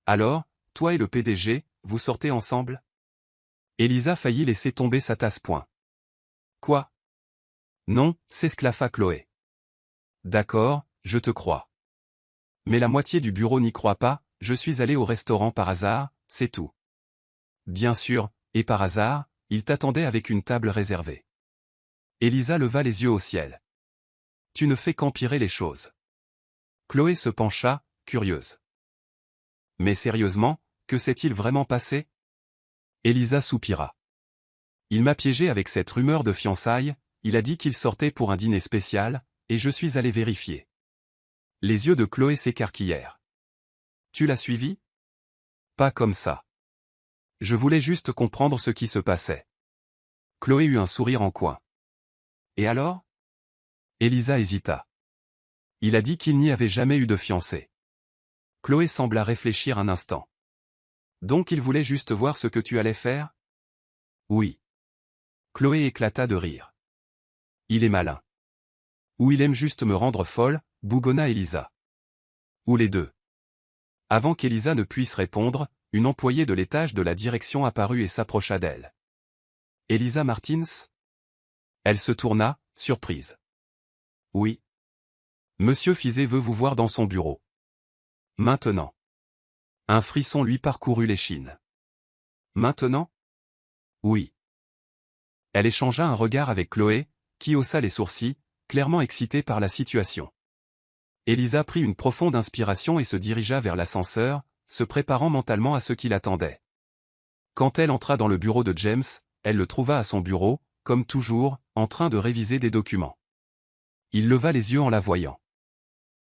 Alors, toi et le PDG, vous sortez ensemble? Elisa faillit laisser tomber sa tasse point. Quoi? Non, s'esclaffa Chloé. D'accord, je te crois. Mais la moitié du bureau n'y croit pas, je suis allé au restaurant par hasard, c'est tout. Bien sûr, et par hasard, il t'attendait avec une table réservée. Elisa leva les yeux au ciel. Tu ne fais qu'empirer les choses. Chloé se pencha, curieuse. Mais sérieusement, que s'est-il vraiment passé? Elisa soupira. Il m'a piégé avec cette rumeur de fiançailles, il a dit qu'il sortait pour un dîner spécial, et je suis allé vérifier. Les yeux de Chloé s'écarquillèrent. Tu l'as suivi? Pas comme ça. Je voulais juste comprendre ce qui se passait. Chloé eut un sourire en coin. Et alors? Elisa hésita. Il a dit qu'il n'y avait jamais eu de fiancée. Chloé sembla réfléchir un instant. Donc il voulait juste voir ce que tu allais faire? Oui. Chloé éclata de rire. Il est malin. Ou il aime juste me rendre folle, bougonna Elisa. Ou les deux. Avant qu'Elisa ne puisse répondre, une employée de l'étage de la direction apparut et s'approcha d'elle. Elisa Martins? Elle se tourna, surprise. Oui. Monsieur Fizet veut vous voir dans son bureau. Maintenant. Un frisson lui parcourut l'échine. Maintenant? Oui. Elle échangea un regard avec Chloé, qui haussa les sourcils, clairement excitée par la situation. Elisa prit une profonde inspiration et se dirigea vers l'ascenseur, se préparant mentalement à ce qui l'attendait. Quand elle entra dans le bureau de James, elle le trouva à son bureau, comme toujours, en train de réviser des documents. Il leva les yeux en la voyant.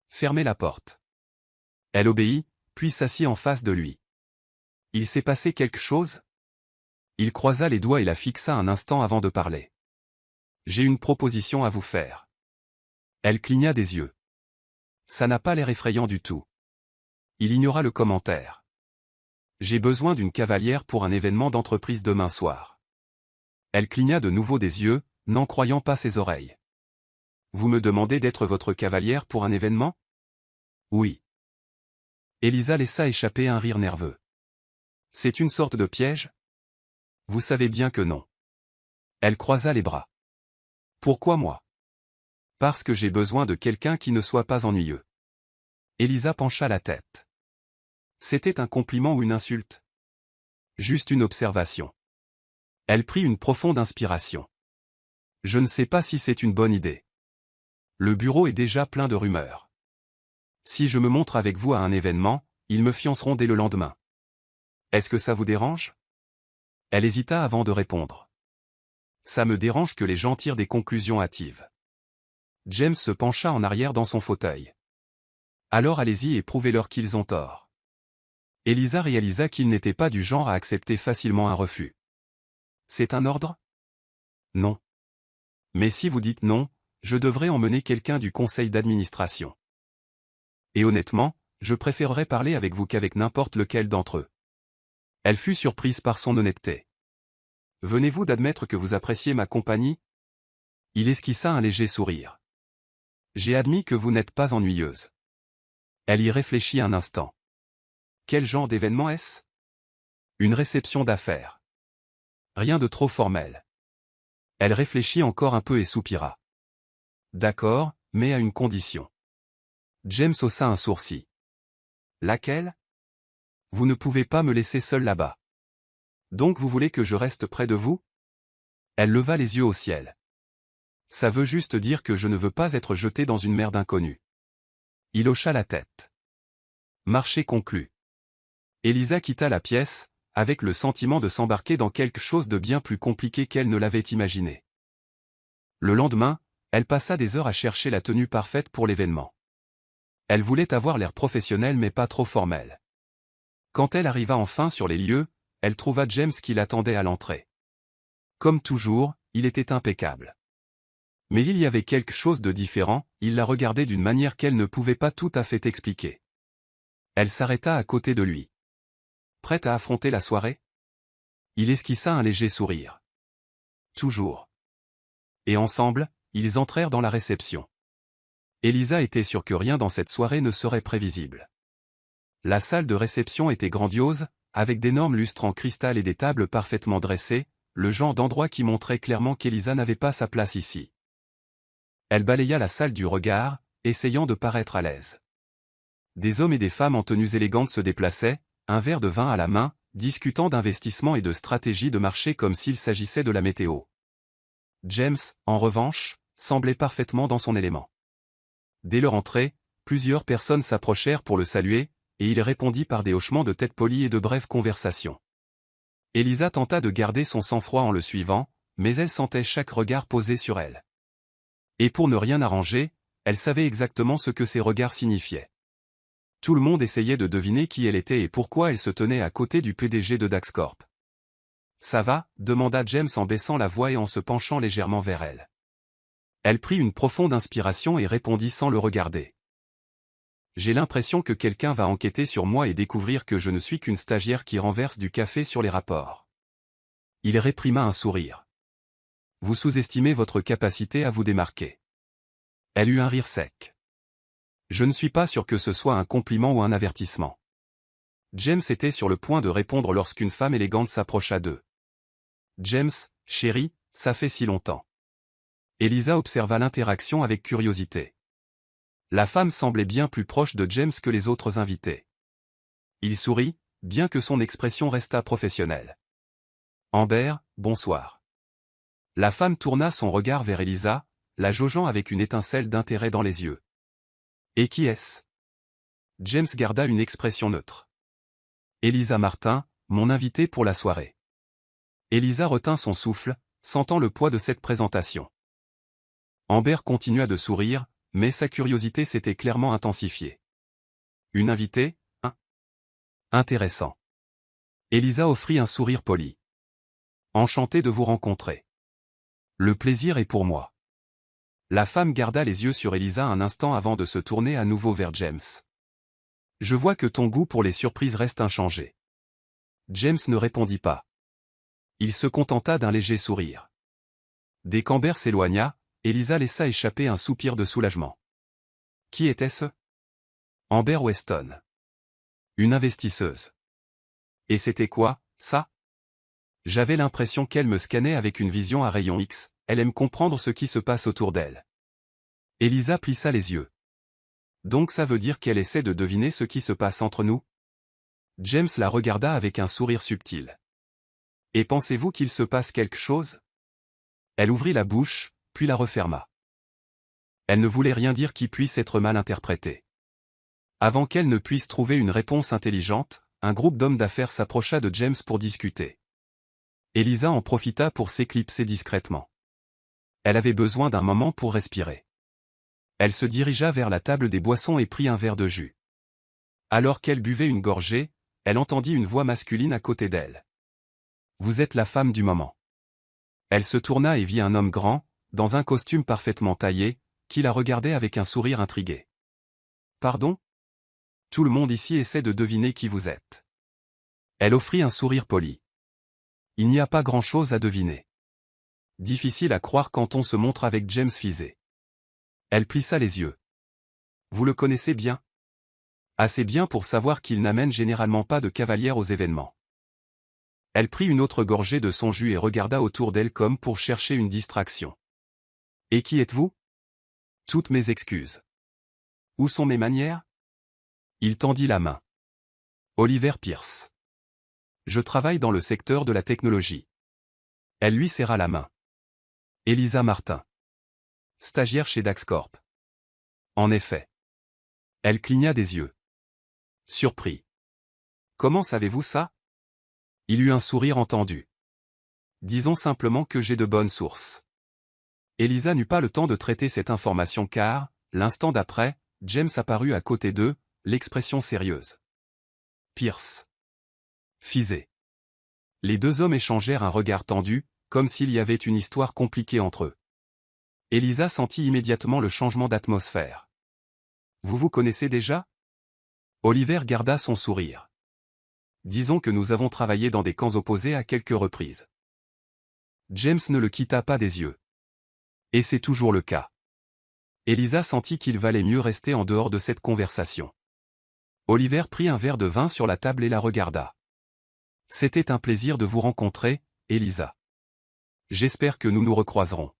Fermez la porte. Elle obéit, puis s'assit en face de lui. Il s'est passé quelque chose? Il croisa les doigts et la fixa un instant avant de parler. J'ai une proposition à vous faire. Elle cligna des yeux. Ça n'a pas l'air effrayant du tout. Il ignora le commentaire. J'ai besoin d'une cavalière pour un événement d'entreprise demain soir. Elle cligna de nouveau des yeux, n'en croyant pas ses oreilles. Vous me demandez d'être votre cavalière pour un événement? Oui. Elisa laissa échapper un rire nerveux. C'est une sorte de piège? Vous savez bien que non. Elle croisa les bras. Pourquoi moi? Parce que j'ai besoin de quelqu'un qui ne soit pas ennuyeux. Elisa pencha la tête. C'était un compliment ou une insulte? Juste une observation. Elle prit une profonde inspiration. Je ne sais pas si c'est une bonne idée. Le bureau est déjà plein de rumeurs. Si je me montre avec vous à un événement, ils me fianceront dès le lendemain. Est-ce que ça vous dérange? Elle hésita avant de répondre. Ça me dérange que les gens tirent des conclusions hâtives. James se pencha en arrière dans son fauteuil. Alors allez-y et prouvez-leur qu'ils ont tort. Elisa réalisa qu'il n'était pas du genre à accepter facilement un refus. C'est un ordre? Non. Mais si vous dites non, je devrais emmener quelqu'un du conseil d'administration. Et honnêtement, je préférerais parler avec vous qu'avec n'importe lequel d'entre eux. Elle fut surprise par son honnêteté. Venez-vous d'admettre que vous appréciez ma compagnie? Il esquissa un léger sourire. J'ai admis que vous n'êtes pas ennuyeuse. Elle y réfléchit un instant. Quel genre d'événement est-ce? Une réception d'affaires. Rien de trop formel. Elle réfléchit encore un peu et soupira. D'accord, mais à une condition. James haussa un sourcil. Laquelle? Vous ne pouvez pas me laisser seul là-bas. Donc vous voulez que je reste près de vous? Elle leva les yeux au ciel. Ça veut juste dire que je ne veux pas être jeté dans une mer d'inconnus. Il hocha la tête. Marché conclu. Elisa quitta la pièce, avec le sentiment de s'embarquer dans quelque chose de bien plus compliqué qu'elle ne l'avait imaginé. Le lendemain, elle passa des heures à chercher la tenue parfaite pour l'événement. Elle voulait avoir l'air professionnel mais pas trop formel. Quand elle arriva enfin sur les lieux, elle trouva James qui l'attendait à l'entrée. Comme toujours, il était impeccable. Mais il y avait quelque chose de différent, il la regardait d'une manière qu'elle ne pouvait pas tout à fait expliquer. Elle s'arrêta à côté de lui. Prête à affronter la soirée? Il esquissa un léger sourire. Toujours. Et ensemble, ils entrèrent dans la réception. Elisa était sûre que rien dans cette soirée ne serait prévisible. La salle de réception était grandiose, avec d'énormes lustres en cristal et des tables parfaitement dressées, le genre d'endroit qui montrait clairement qu'Elisa n'avait pas sa place ici. Elle balaya la salle du regard, essayant de paraître à l'aise. Des hommes et des femmes en tenues élégantes se déplaçaient, un verre de vin à la main, discutant d'investissement et de stratégie de marché comme s'il s'agissait de la météo. James, en revanche, semblait parfaitement dans son élément. Dès leur entrée, plusieurs personnes s'approchèrent pour le saluer, et il répondit par des hochements de tête polis et de brèves conversations. Elisa tenta de garder son sang-froid en le suivant, mais elle sentait chaque regard posé sur elle. Et pour ne rien arranger, elle savait exactement ce que ces regards signifiaient. Tout le monde essayait de deviner qui elle était et pourquoi elle se tenait à côté du PDG de Daxcorp. « Ça va ?» demanda James en baissant la voix et en se penchant légèrement vers elle. Elle prit une profonde inspiration et répondit sans le regarder. « J'ai l'impression que quelqu'un va enquêter sur moi et découvrir que je ne suis qu'une stagiaire qui renverse du café sur les rapports. » Il réprima un sourire. Vous sous-estimez votre capacité à vous démarquer. Elle eut un rire sec. Je ne suis pas sûr que ce soit un compliment ou un avertissement. James était sur le point de répondre lorsqu'une femme élégante s'approcha d'eux. James, chérie, ça fait si longtemps. Elisa observa l'interaction avec curiosité. La femme semblait bien plus proche de James que les autres invités. Il sourit, bien que son expression restât professionnelle. Amber, bonsoir. La femme tourna son regard vers Elisa, la jaugeant avec une étincelle d'intérêt dans les yeux. Et qui est-ce? James garda une expression neutre. Elisa Martin, mon invitée pour la soirée. Elisa retint son souffle, sentant le poids de cette présentation. Amber continua de sourire, mais sa curiosité s'était clairement intensifiée. Une invitée, hein? Intéressant. Elisa offrit un sourire poli. Enchantée de vous rencontrer. Le plaisir est pour moi. La femme garda les yeux sur Elisa un instant avant de se tourner à nouveau vers James. Je vois que ton goût pour les surprises reste inchangé. James ne répondit pas. Il se contenta d'un léger sourire. Dès qu'Amber s'éloigna, Elisa laissa échapper un soupir de soulagement. Qui était-ce? Amber Weston. Une investisseuse. Et c'était quoi, ça? J'avais l'impression qu'elle me scannait avec une vision à rayon X, elle aime comprendre ce qui se passe autour d'elle. Elisa plissa les yeux. Donc ça veut dire qu'elle essaie de deviner ce qui se passe entre nous? James la regarda avec un sourire subtil. Et pensez-vous qu'il se passe quelque chose? Elle ouvrit la bouche, puis la referma. Elle ne voulait rien dire qui puisse être mal interprété. Avant qu'elle ne puisse trouver une réponse intelligente, un groupe d'hommes d'affaires s'approcha de James pour discuter. Elisa en profita pour s'éclipser discrètement. Elle avait besoin d'un moment pour respirer. Elle se dirigea vers la table des boissons et prit un verre de jus. Alors qu'elle buvait une gorgée, elle entendit une voix masculine à côté d'elle. « Vous êtes la femme du moment. » Elle se tourna et vit un homme grand, dans un costume parfaitement taillé, qui la regardait avec un sourire intrigué. « Pardon? Tout le monde ici essaie de deviner qui vous êtes. » Elle offrit un sourire poli. « Il n'y a pas grand-chose à deviner. Difficile à croire quand on se montre avec James Fizet. » Elle plissa les yeux. « Vous le connaissez bien? » Assez bien pour savoir qu'il n'amène généralement pas de cavalière aux événements. Elle prit une autre gorgée de son jus et regarda autour d'elle comme pour chercher une distraction. « Et qui êtes-vous? » Toutes mes excuses. Où sont mes manières? Il tendit la main. Oliver Pierce. Je travaille dans le secteur de la technologie. Elle lui serra la main. Elisa Martin. Stagiaire chez Daxcorp. En effet. Elle cligna des yeux. Surpris. Comment savez-vous ça? Il eut un sourire entendu. Disons simplement que j'ai de bonnes sources. Elisa n'eut pas le temps de traiter cette information car, l'instant d'après, James apparut à côté d'eux, l'expression sérieuse. Pierce. Fizet. Les deux hommes échangèrent un regard tendu, comme s'il y avait une histoire compliquée entre eux. Elisa sentit immédiatement le changement d'atmosphère. Vous vous connaissez déjà? Oliver garda son sourire. Disons que nous avons travaillé dans des camps opposés à quelques reprises. James ne le quitta pas des yeux. Et c'est toujours le cas. Elisa sentit qu'il valait mieux rester en dehors de cette conversation. Oliver prit un verre de vin sur la table et la regarda. C'était un plaisir de vous rencontrer, Elisa. J'espère que nous nous recroiserons.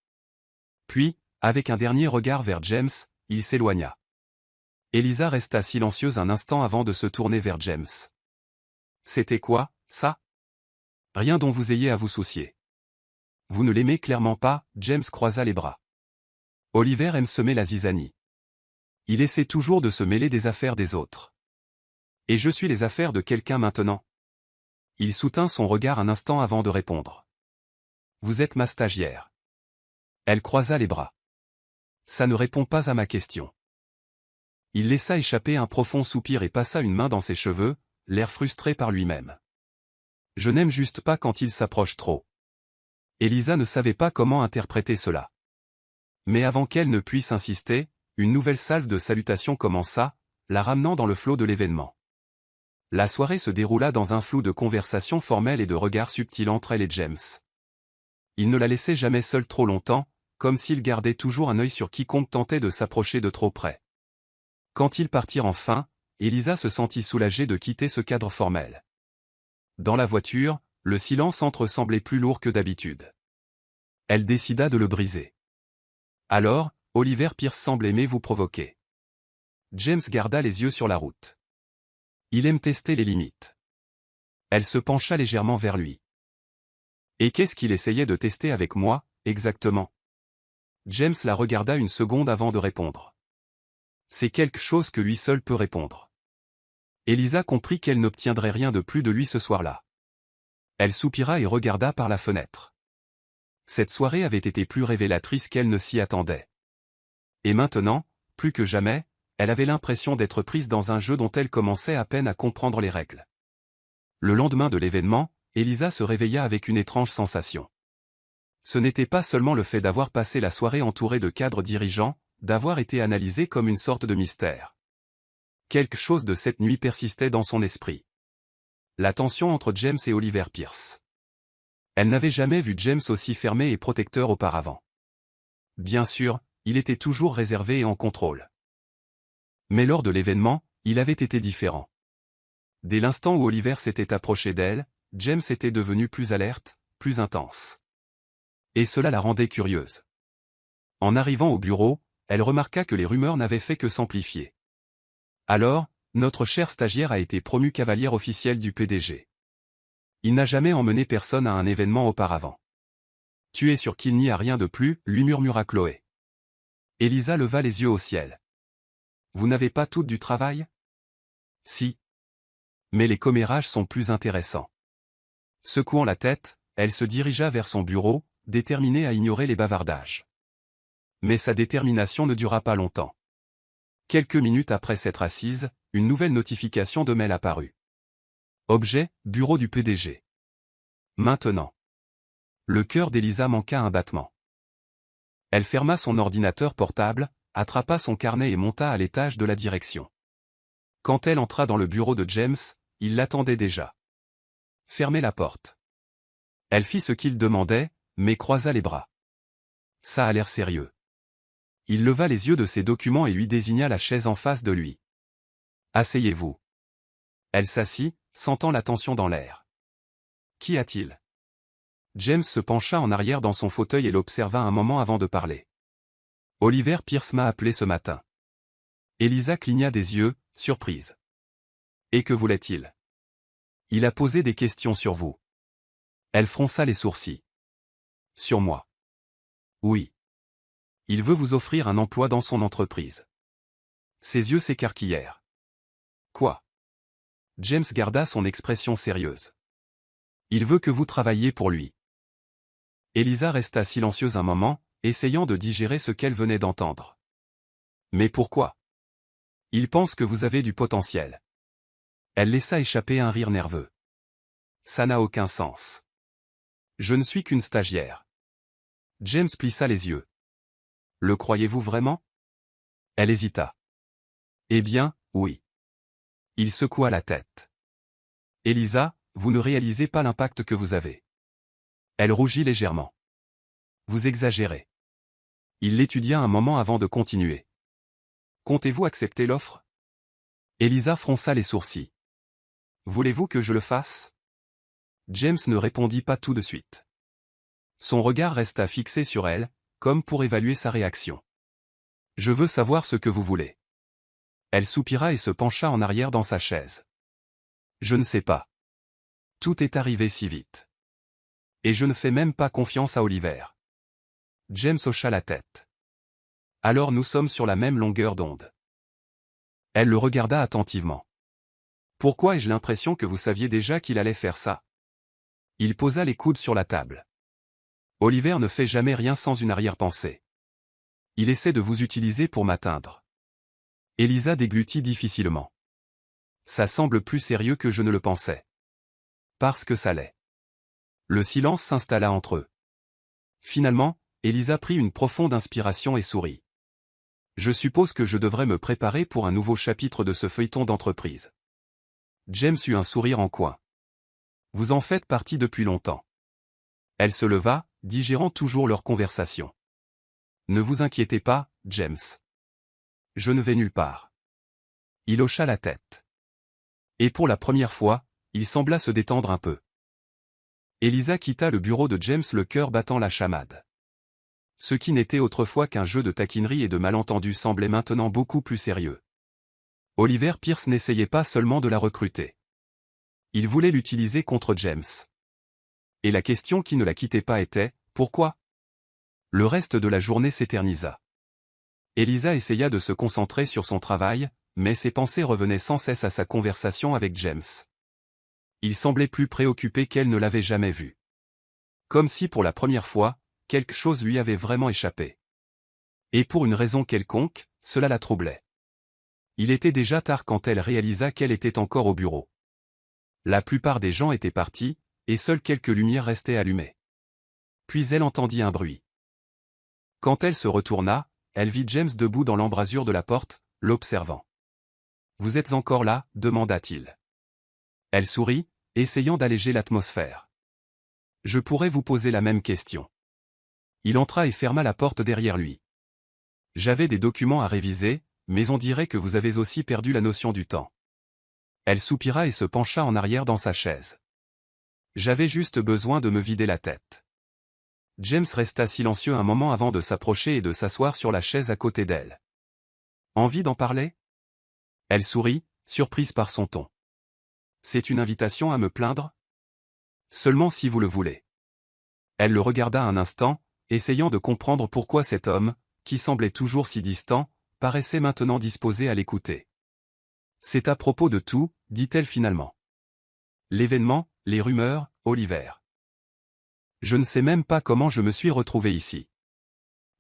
Puis, avec un dernier regard vers James, il s'éloigna. Elisa resta silencieuse un instant avant de se tourner vers James. C'était quoi, ça? Rien dont vous ayez à vous soucier. Vous ne l'aimez clairement pas, James croisa les bras. Oliver aime semer la zizanie. Il essaie toujours de se mêler des affaires des autres. Et je suis les affaires de quelqu'un maintenant. Il soutint son regard un instant avant de répondre. Vous êtes ma stagiaire. Elle croisa les bras. Ça ne répond pas à ma question. Il laissa échapper un profond soupir et passa une main dans ses cheveux, l'air frustré par lui-même. Je n'aime juste pas quand il s'approche trop. Elisa ne savait pas comment interpréter cela. Mais avant qu'elle ne puisse insister, une nouvelle salve de salutations commença, la ramenant dans le flot de l'événement. La soirée se déroula dans un flou de conversations formelles et de regards subtils entre elle et James. il ne la laissait jamais seule trop longtemps, comme s'il gardait toujours un œil sur quiconque tentait de s'approcher de trop près. Quand ils partirent enfin, Elisa se sentit soulagée de quitter ce cadre formel. Dans la voiture, le silence entre semblait plus lourd que d'habitude. Elle décida de le briser. Alors, Oliver Pierce semble aimer vous provoquer. James garda les yeux sur la route. Il aime tester les limites. Elle se pencha légèrement vers lui. Et qu'est-ce qu'il essayait de tester avec moi, exactement? James la regarda une seconde avant de répondre. C'est quelque chose que lui seul peut répondre. Elisa comprit qu'elle n'obtiendrait rien de plus de lui ce soir-là. Elle soupira et regarda par la fenêtre. Cette soirée avait été plus révélatrice qu'elle ne s'y attendait. Et maintenant, plus que jamais, elle avait l'impression d'être prise dans un jeu dont elle commençait à peine à comprendre les règles. Le lendemain de l'événement, Elisa se réveilla avec une étrange sensation. Ce n'était pas seulement le fait d'avoir passé la soirée entourée de cadres dirigeants, d'avoir été analysée comme une sorte de mystère. Quelque chose de cette nuit persistait dans son esprit. La tension entre James et Oliver Pierce. Elle n'avait jamais vu James aussi fermé et protecteur auparavant. Bien sûr, il était toujours réservé et en contrôle. Mais lors de l'événement, il avait été différent. Dès l'instant où Oliver s'était approché d'elle, James était devenu plus alerte, plus intense. Et cela la rendait curieuse. En arrivant au bureau, elle remarqua que les rumeurs n'avaient fait que s'amplifier. Alors, notre cher stagiaire a été promu cavalière officielle du PDG. Il n'a jamais emmené personne à un événement auparavant. Tu es sûr qu'il n'y a rien de plus, lui murmura Chloé. Elisa leva les yeux au ciel. Vous n'avez pas toutes du travail? Si. Mais les commérages sont plus intéressants. Secouant la tête, elle se dirigea vers son bureau, déterminée à ignorer les bavardages. Mais sa détermination ne dura pas longtemps. Quelques minutes après s'être assise, une nouvelle notification de mail apparut. Objet, bureau du PDG. Maintenant. Le cœur d'Elisa manqua un battement. Elle ferma son ordinateur portable, attrapa son carnet et monta à l'étage de la direction. Quand elle entra dans le bureau de James, il l'attendait déjà. Fermez la porte. Elle fit ce qu'il demandait, mais croisa les bras. Ça a l'air sérieux. Il leva les yeux de ses documents et lui désigna la chaise en face de lui. Asseyez-vous. Elle s'assit, sentant la tension dans l'air. Qu'y a-t-il? James se pencha en arrière dans son fauteuil et l'observa un moment avant de parler. Oliver Pierce m'a appelé ce matin. Elisa cligna des yeux, surprise. Et que voulait-il? Il a posé des questions sur vous. Elle fronça les sourcils. Sur moi. Oui. Il veut vous offrir un emploi dans son entreprise. Ses yeux s'écarquillèrent. Quoi? James garda son expression sérieuse. Il veut que vous travailliez pour lui. Elisa resta silencieuse un moment, essayant de digérer ce qu'elle venait d'entendre. Mais pourquoi? Il pense que vous avez du potentiel. Elle laissa échapper un rire nerveux. Ça n'a aucun sens. Je ne suis qu'une stagiaire. James plissa les yeux. Le croyez-vous vraiment? Elle hésita. Eh bien, oui. Il secoua la tête. Elisa, vous ne réalisez pas l'impact que vous avez. Elle rougit légèrement. Vous exagérez. Il l'étudia un moment avant de continuer. Comptez-vous accepter l'offre? Elisa fronça les sourcils. Voulez-vous que je le fasse? James ne répondit pas tout de suite. Son regard resta fixé sur elle, comme pour évaluer sa réaction. Je veux savoir ce que vous voulez. Elle soupira et se pencha en arrière dans sa chaise. Je ne sais pas. Tout est arrivé si vite. Et je ne fais même pas confiance à Oliver. James hocha la tête. Alors nous sommes sur la même longueur d'onde. Elle le regarda attentivement. Pourquoi ai-je l'impression que vous saviez déjà qu'il allait faire ça? Il posa les coudes sur la table. Oliver ne fait jamais rien sans une arrière-pensée. Il essaie de vous utiliser pour m'atteindre. Elisa déglutit difficilement. Ça semble plus sérieux que je ne le pensais. Parce que ça l'est. Le silence s'installa entre eux. Finalement, Elisa prit une profonde inspiration et sourit. Je suppose que je devrais me préparer pour un nouveau chapitre de ce feuilleton d'entreprise. James eut un sourire en coin. Vous en faites partie depuis longtemps. Elle se leva, digérant toujours leur conversation. Ne vous inquiétez pas, James. Je ne vais nulle part. Il hocha la tête. Et pour la première fois, il sembla se détendre un peu. Elisa quitta le bureau de James le cœur battant la chamade. Ce qui n'était autrefois qu'un jeu de taquinerie et de malentendus semblait maintenant beaucoup plus sérieux. Oliver Pierce n'essayait pas seulement de la recruter. Il voulait l'utiliser contre James. Et la question qui ne la quittait pas était « Pourquoi ?» Le reste de la journée s'éternisa. Elisa essaya de se concentrer sur son travail, mais ses pensées revenaient sans cesse à sa conversation avec James. Il semblait plus préoccupé qu'elle ne l'avait jamais vu. Comme si pour la première fois, quelque chose lui avait vraiment échappé. Et pour une raison quelconque, cela la troublait. Il était déjà tard quand elle réalisa qu'elle était encore au bureau. La plupart des gens étaient partis, et seules quelques lumières restaient allumées. Puis elle entendit un bruit. Quand elle se retourna, elle vit James debout dans l'embrasure de la porte, l'observant. « Vous êtes encore là ?» demanda-t-il. Elle sourit, essayant d'alléger l'atmosphère. « Je pourrais vous poser la même question. » Il entra et ferma la porte derrière lui. « J'avais des documents à réviser, mais on dirait que vous avez aussi perdu la notion du temps. » Elle soupira et se pencha en arrière dans sa chaise. « J'avais juste besoin de me vider la tête. » James resta silencieux un moment avant de s'approcher et de s'asseoir sur la chaise à côté d'elle. « Envie d'en parler ?» Elle sourit, surprise par son ton. « C'est une invitation à me plaindre ? Seulement si vous le voulez. » Elle le regarda un instant, essayant de comprendre pourquoi cet homme, qui semblait toujours si distant, paraissait maintenant disposé à l'écouter. « C'est à propos de tout, dit-elle finalement. L'événement, les rumeurs, Oliver. Je ne sais même pas comment je me suis retrouvé ici. »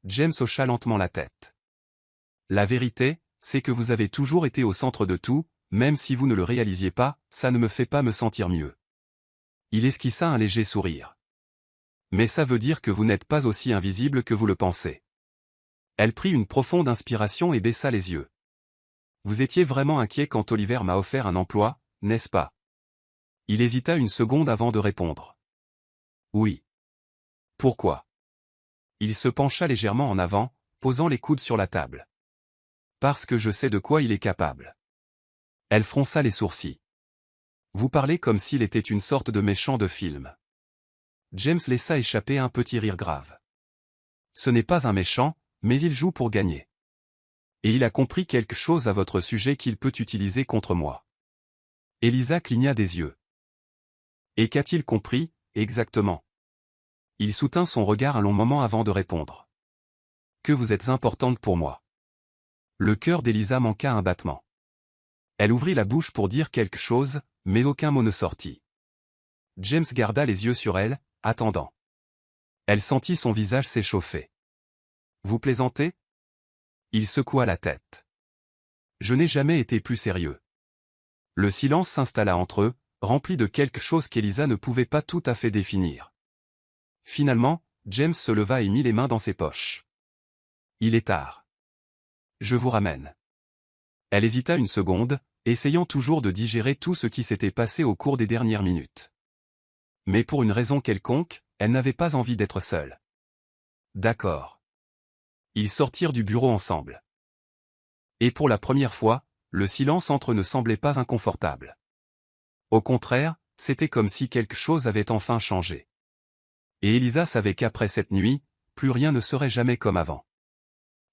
James hocha lentement la tête. « La vérité, c'est que vous avez toujours été au centre de tout, même si vous ne le réalisiez pas, ça ne me fait pas me sentir mieux. » Il esquissa un léger sourire. « Mais ça veut dire que vous n'êtes pas aussi invisible que vous le pensez. » Elle prit une profonde inspiration et baissa les yeux. « Vous étiez vraiment inquiet quand Oliver m'a offert un emploi, n'est-ce pas ?» Il hésita une seconde avant de répondre. « Oui. » « Pourquoi ?» Il se pencha légèrement en avant, posant les coudes sur la table. « Parce que je sais de quoi il est capable. » Elle fronça les sourcils. « Vous parlez comme s'il était une sorte de méchant de film. » James laissa échapper un petit rire grave. « Ce n'est pas un méchant, mais il joue pour gagner. Et il a compris quelque chose à votre sujet qu'il peut utiliser contre moi. » Elisa cligna des yeux. « Et qu'a-t-il compris, exactement ?» Il soutint son regard un long moment avant de répondre. « Que vous êtes importante pour moi. » Le cœur d'Elisa manqua un battement. Elle ouvrit la bouche pour dire quelque chose, mais aucun mot ne sortit. James garda les yeux sur elle, attendant. Elle sentit son visage s'échauffer. « Vous plaisantez ?» Il secoua la tête. « Je n'ai jamais été plus sérieux. » Le silence s'installa entre eux, rempli de quelque chose qu'Elisa ne pouvait pas tout à fait définir. Finalement, James se leva et mit les mains dans ses poches. « Il est tard. Je vous ramène. » Elle hésita une seconde, essayant toujours de digérer tout ce qui s'était passé au cours des dernières minutes. Mais pour une raison quelconque, elle n'avait pas envie d'être seule. « D'accord. » Ils sortirent du bureau ensemble. Et pour la première fois, le silence entre eux ne semblait pas inconfortable. Au contraire, c'était comme si quelque chose avait enfin changé. Et Elisa savait qu'après cette nuit, plus rien ne serait jamais comme avant.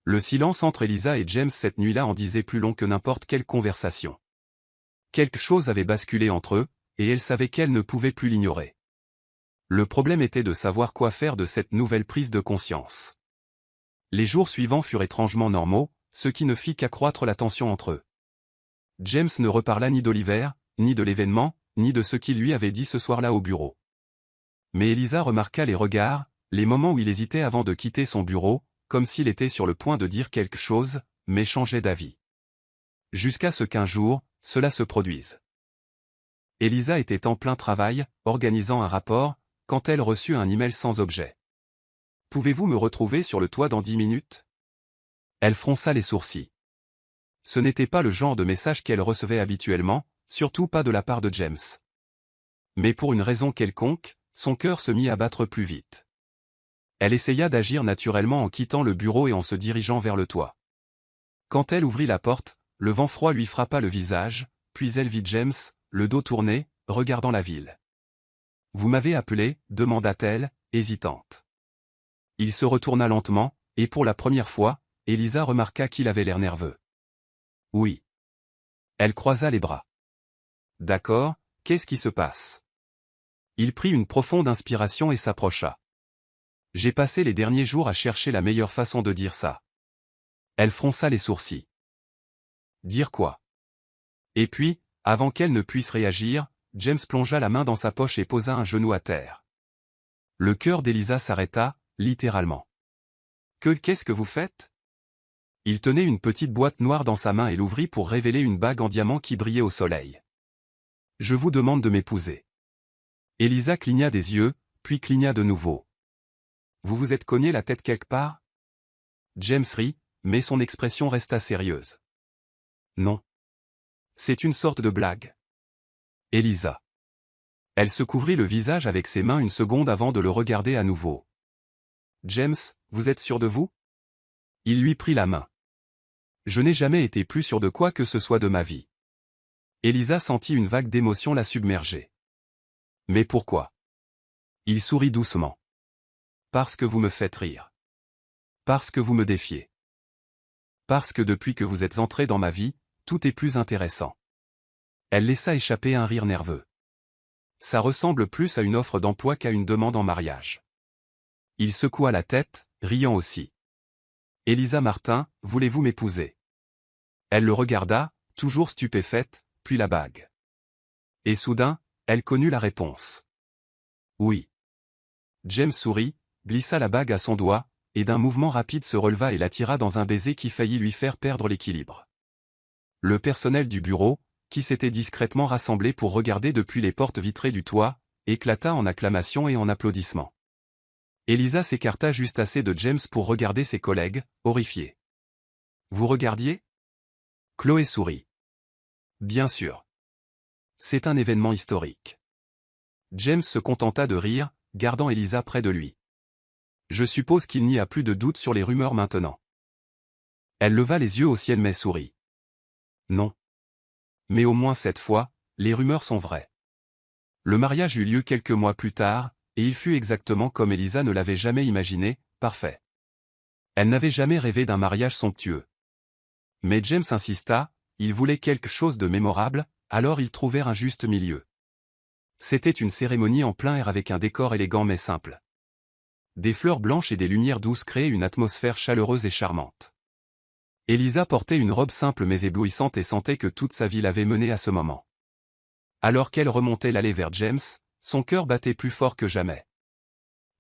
Le silence entre Elisa et James cette nuit-là en disait plus long que n'importe quelle conversation. Quelque chose avait basculé entre eux, et elle savait qu'elle ne pouvait plus l'ignorer. Le problème était de savoir quoi faire de cette nouvelle prise de conscience. Les jours suivants furent étrangement normaux, ce qui ne fit qu'accroître la tension entre eux. James ne reparla ni d'Oliver, ni de l'événement, ni de ce qu'il lui avait dit ce soir-là au bureau. Mais Elisa remarqua les regards, les moments où il hésitait avant de quitter son bureau, comme s'il était sur le point de dire quelque chose, mais changeait d'avis. Jusqu'à ce qu'un jour, cela se produise. Elisa était en plein travail, organisant un rapport, quand elle reçut un email sans objet. « Pouvez-vous me retrouver sur le toit dans 10 minutes ?» Elle fronça les sourcils. Ce n'était pas le genre de message qu'elle recevait habituellement, surtout pas de la part de James. Mais pour une raison quelconque, son cœur se mit à battre plus vite. Elle essaya d'agir naturellement en quittant le bureau et en se dirigeant vers le toit. Quand elle ouvrit la porte, le vent froid lui frappa le visage, puis elle vit James, le dos tourné, regardant la ville. « Vous m'avez appelé » demanda-t-elle, hésitante. Il se retourna lentement, et pour la première fois, Elisa remarqua qu'il avait l'air nerveux. « Oui. » Elle croisa les bras. « D'accord, qu'est-ce qui se passe ?» Il prit une profonde inspiration et s'approcha. « J'ai passé les derniers jours à chercher la meilleure façon de dire ça. » Elle fronça les sourcils. « Dire quoi ?» Et puis, avant qu'elle ne puisse réagir, James plongea la main dans sa poche et posa un genou à terre. Le cœur d'Elisa s'arrêta, littéralement. « Qu'est-ce que vous faites ?» Il tenait une petite boîte noire dans sa main et l'ouvrit pour révéler une bague en diamant qui brillait au soleil. « Je vous demande de m'épouser. » Elisa cligna des yeux, puis cligna de nouveau. « Vous vous êtes cogné la tête quelque part ?» James rit, mais son expression resta sérieuse. « Non. C'est une sorte de blague. » Elisa. Elle se couvrit le visage avec ses mains une seconde avant de le regarder à nouveau. « James, vous êtes sûr de vous ?» Il lui prit la main. « Je n'ai jamais été plus sûr de quoi que ce soit de ma vie. » Elisa sentit une vague d'émotion la submerger. « Mais pourquoi ?» Il sourit doucement. « Parce que vous me faites rire. Parce que vous me défiez. Parce que depuis que vous êtes entré dans ma vie, tout est plus intéressant. » Elle laissa échapper un rire nerveux. « Ça ressemble plus à une offre d'emploi qu'à une demande en mariage. » Il secoua la tête, riant aussi. « Elisa Martin, voulez-vous m'épouser ?» Elle le regarda, toujours stupéfaite, puis la bague. Et soudain, elle connut la réponse. « Oui. » James sourit, glissa la bague à son doigt, et d'un mouvement rapide se releva et l'attira dans un baiser qui faillit lui faire perdre l'équilibre. Le personnel du bureau, qui s'était discrètement rassemblé pour regarder depuis les portes vitrées du toit, éclata en acclamations et en applaudissements. Elisa s'écarta juste assez de James pour regarder ses collègues, horrifiés. « Vous regardiez ?» Chloé sourit. « Bien sûr. C'est un événement historique. » James se contenta de rire, gardant Elisa près de lui. « Je suppose qu'il n'y a plus de doute sur les rumeurs maintenant. » Elle leva les yeux au ciel mais sourit. « Non. Mais au moins cette fois, les rumeurs sont vraies. » Le mariage eut lieu quelques mois plus tard, et il fut exactement comme Elisa ne l'avait jamais imaginé, parfait. Elle n'avait jamais rêvé d'un mariage somptueux. Mais James insista, il voulait quelque chose de mémorable, alors ils trouvèrent un juste milieu. C'était une cérémonie en plein air avec un décor élégant mais simple. Des fleurs blanches et des lumières douces créaient une atmosphère chaleureuse et charmante. Elisa portait une robe simple mais éblouissante et sentait que toute sa vie l'avait menée à ce moment. Alors qu'elle remontait l'allée vers James, son cœur battait plus fort que jamais.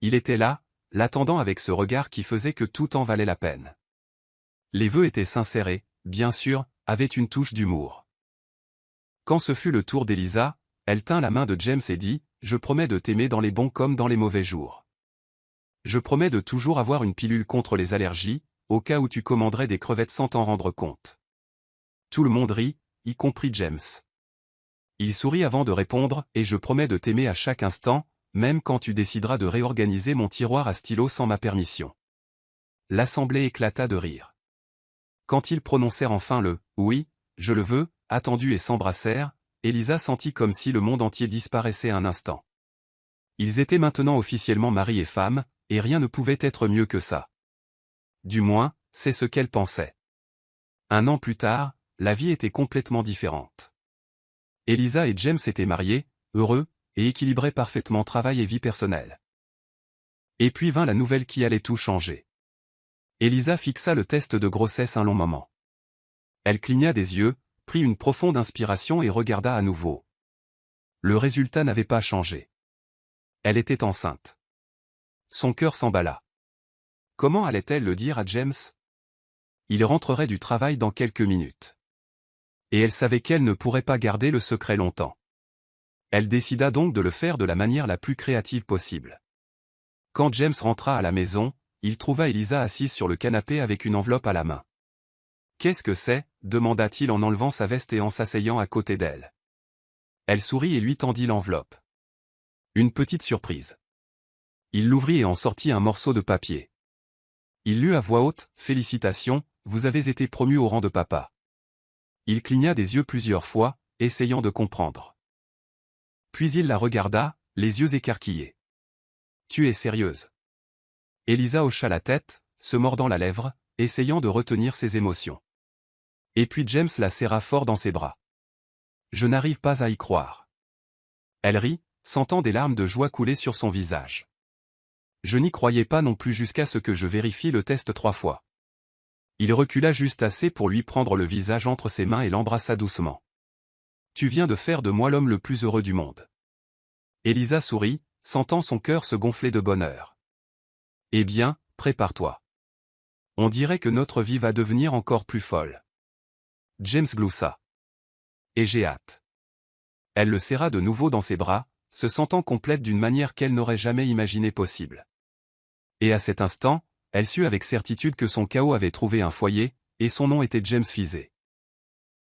Il était là, l'attendant avec ce regard qui faisait que tout en valait la peine. Les vœux étaient sincères et, bien sûr, avaient une touche d'humour. Quand ce fut le tour d'Elisa, elle tint la main de James et dit « Je promets de t'aimer dans les bons comme dans les mauvais jours. Je promets de toujours avoir une pilule contre les allergies, au cas où tu commanderais des crevettes sans t'en rendre compte. » Tout le monde rit, y compris James. Il sourit avant de répondre « Et je promets de t'aimer à chaque instant, même quand tu décideras de réorganiser mon tiroir à stylo sans ma permission. » L'assemblée éclata de rire. Quand ils prononcèrent enfin le « Oui, je le veux », attendu et s'embrassèrent, Elisa sentit comme si le monde entier disparaissait un instant. Ils étaient maintenant officiellement mari et femme, et rien ne pouvait être mieux que ça. Du moins, c'est ce qu'elle pensait. 1 an plus tard, la vie était complètement différente. Elisa et James étaient mariés, heureux, et équilibraient parfaitement travail et vie personnelle. Et puis vint la nouvelle qui allait tout changer. Elisa fixa le test de grossesse un long moment. Elle cligna des yeux, prit une profonde inspiration et regarda à nouveau. Le résultat n'avait pas changé. Elle était enceinte. Son cœur s'emballa. Comment allait-elle le dire à James? Il rentrerait du travail dans quelques minutes. Et elle savait qu'elle ne pourrait pas garder le secret longtemps. Elle décida donc de le faire de la manière la plus créative possible. Quand James rentra à la maison, il trouva Elisa assise sur le canapé avec une enveloppe à la main. « Qu'est-ce que c'est » demanda-t-il en enlevant sa veste et en s'asseyant à côté d'elle. Elle sourit et lui tendit l'enveloppe. « Une petite surprise. » Il l'ouvrit et en sortit un morceau de papier. Il lut à voix haute, « Félicitations, vous avez été promu au rang de papa. » Il cligna des yeux plusieurs fois, essayant de comprendre. Puis il la regarda, les yeux écarquillés. « Tu es sérieuse ?» Elisa hocha la tête, se mordant la lèvre, essayant de retenir ses émotions. Et puis James la serra fort dans ses bras. « Je n'arrive pas à y croire. » Elle rit, sentant des larmes de joie couler sur son visage. « Je n'y croyais pas non plus jusqu'à ce que je vérifie le test 3 fois. » Il recula juste assez pour lui prendre le visage entre ses mains et l'embrassa doucement. « Tu viens de faire de moi l'homme le plus heureux du monde. » Elisa sourit, sentant son cœur se gonfler de bonheur. « Eh bien, prépare-toi. On dirait que notre vie va devenir encore plus folle. » James gloussa. « Et j'ai hâte. » Elle le serra de nouveau dans ses bras, se sentant complète d'une manière qu'elle n'aurait jamais imaginé possible. Et à cet instant, elle sut avec certitude que son chaos avait trouvé un foyer, et son nom était James Fizet.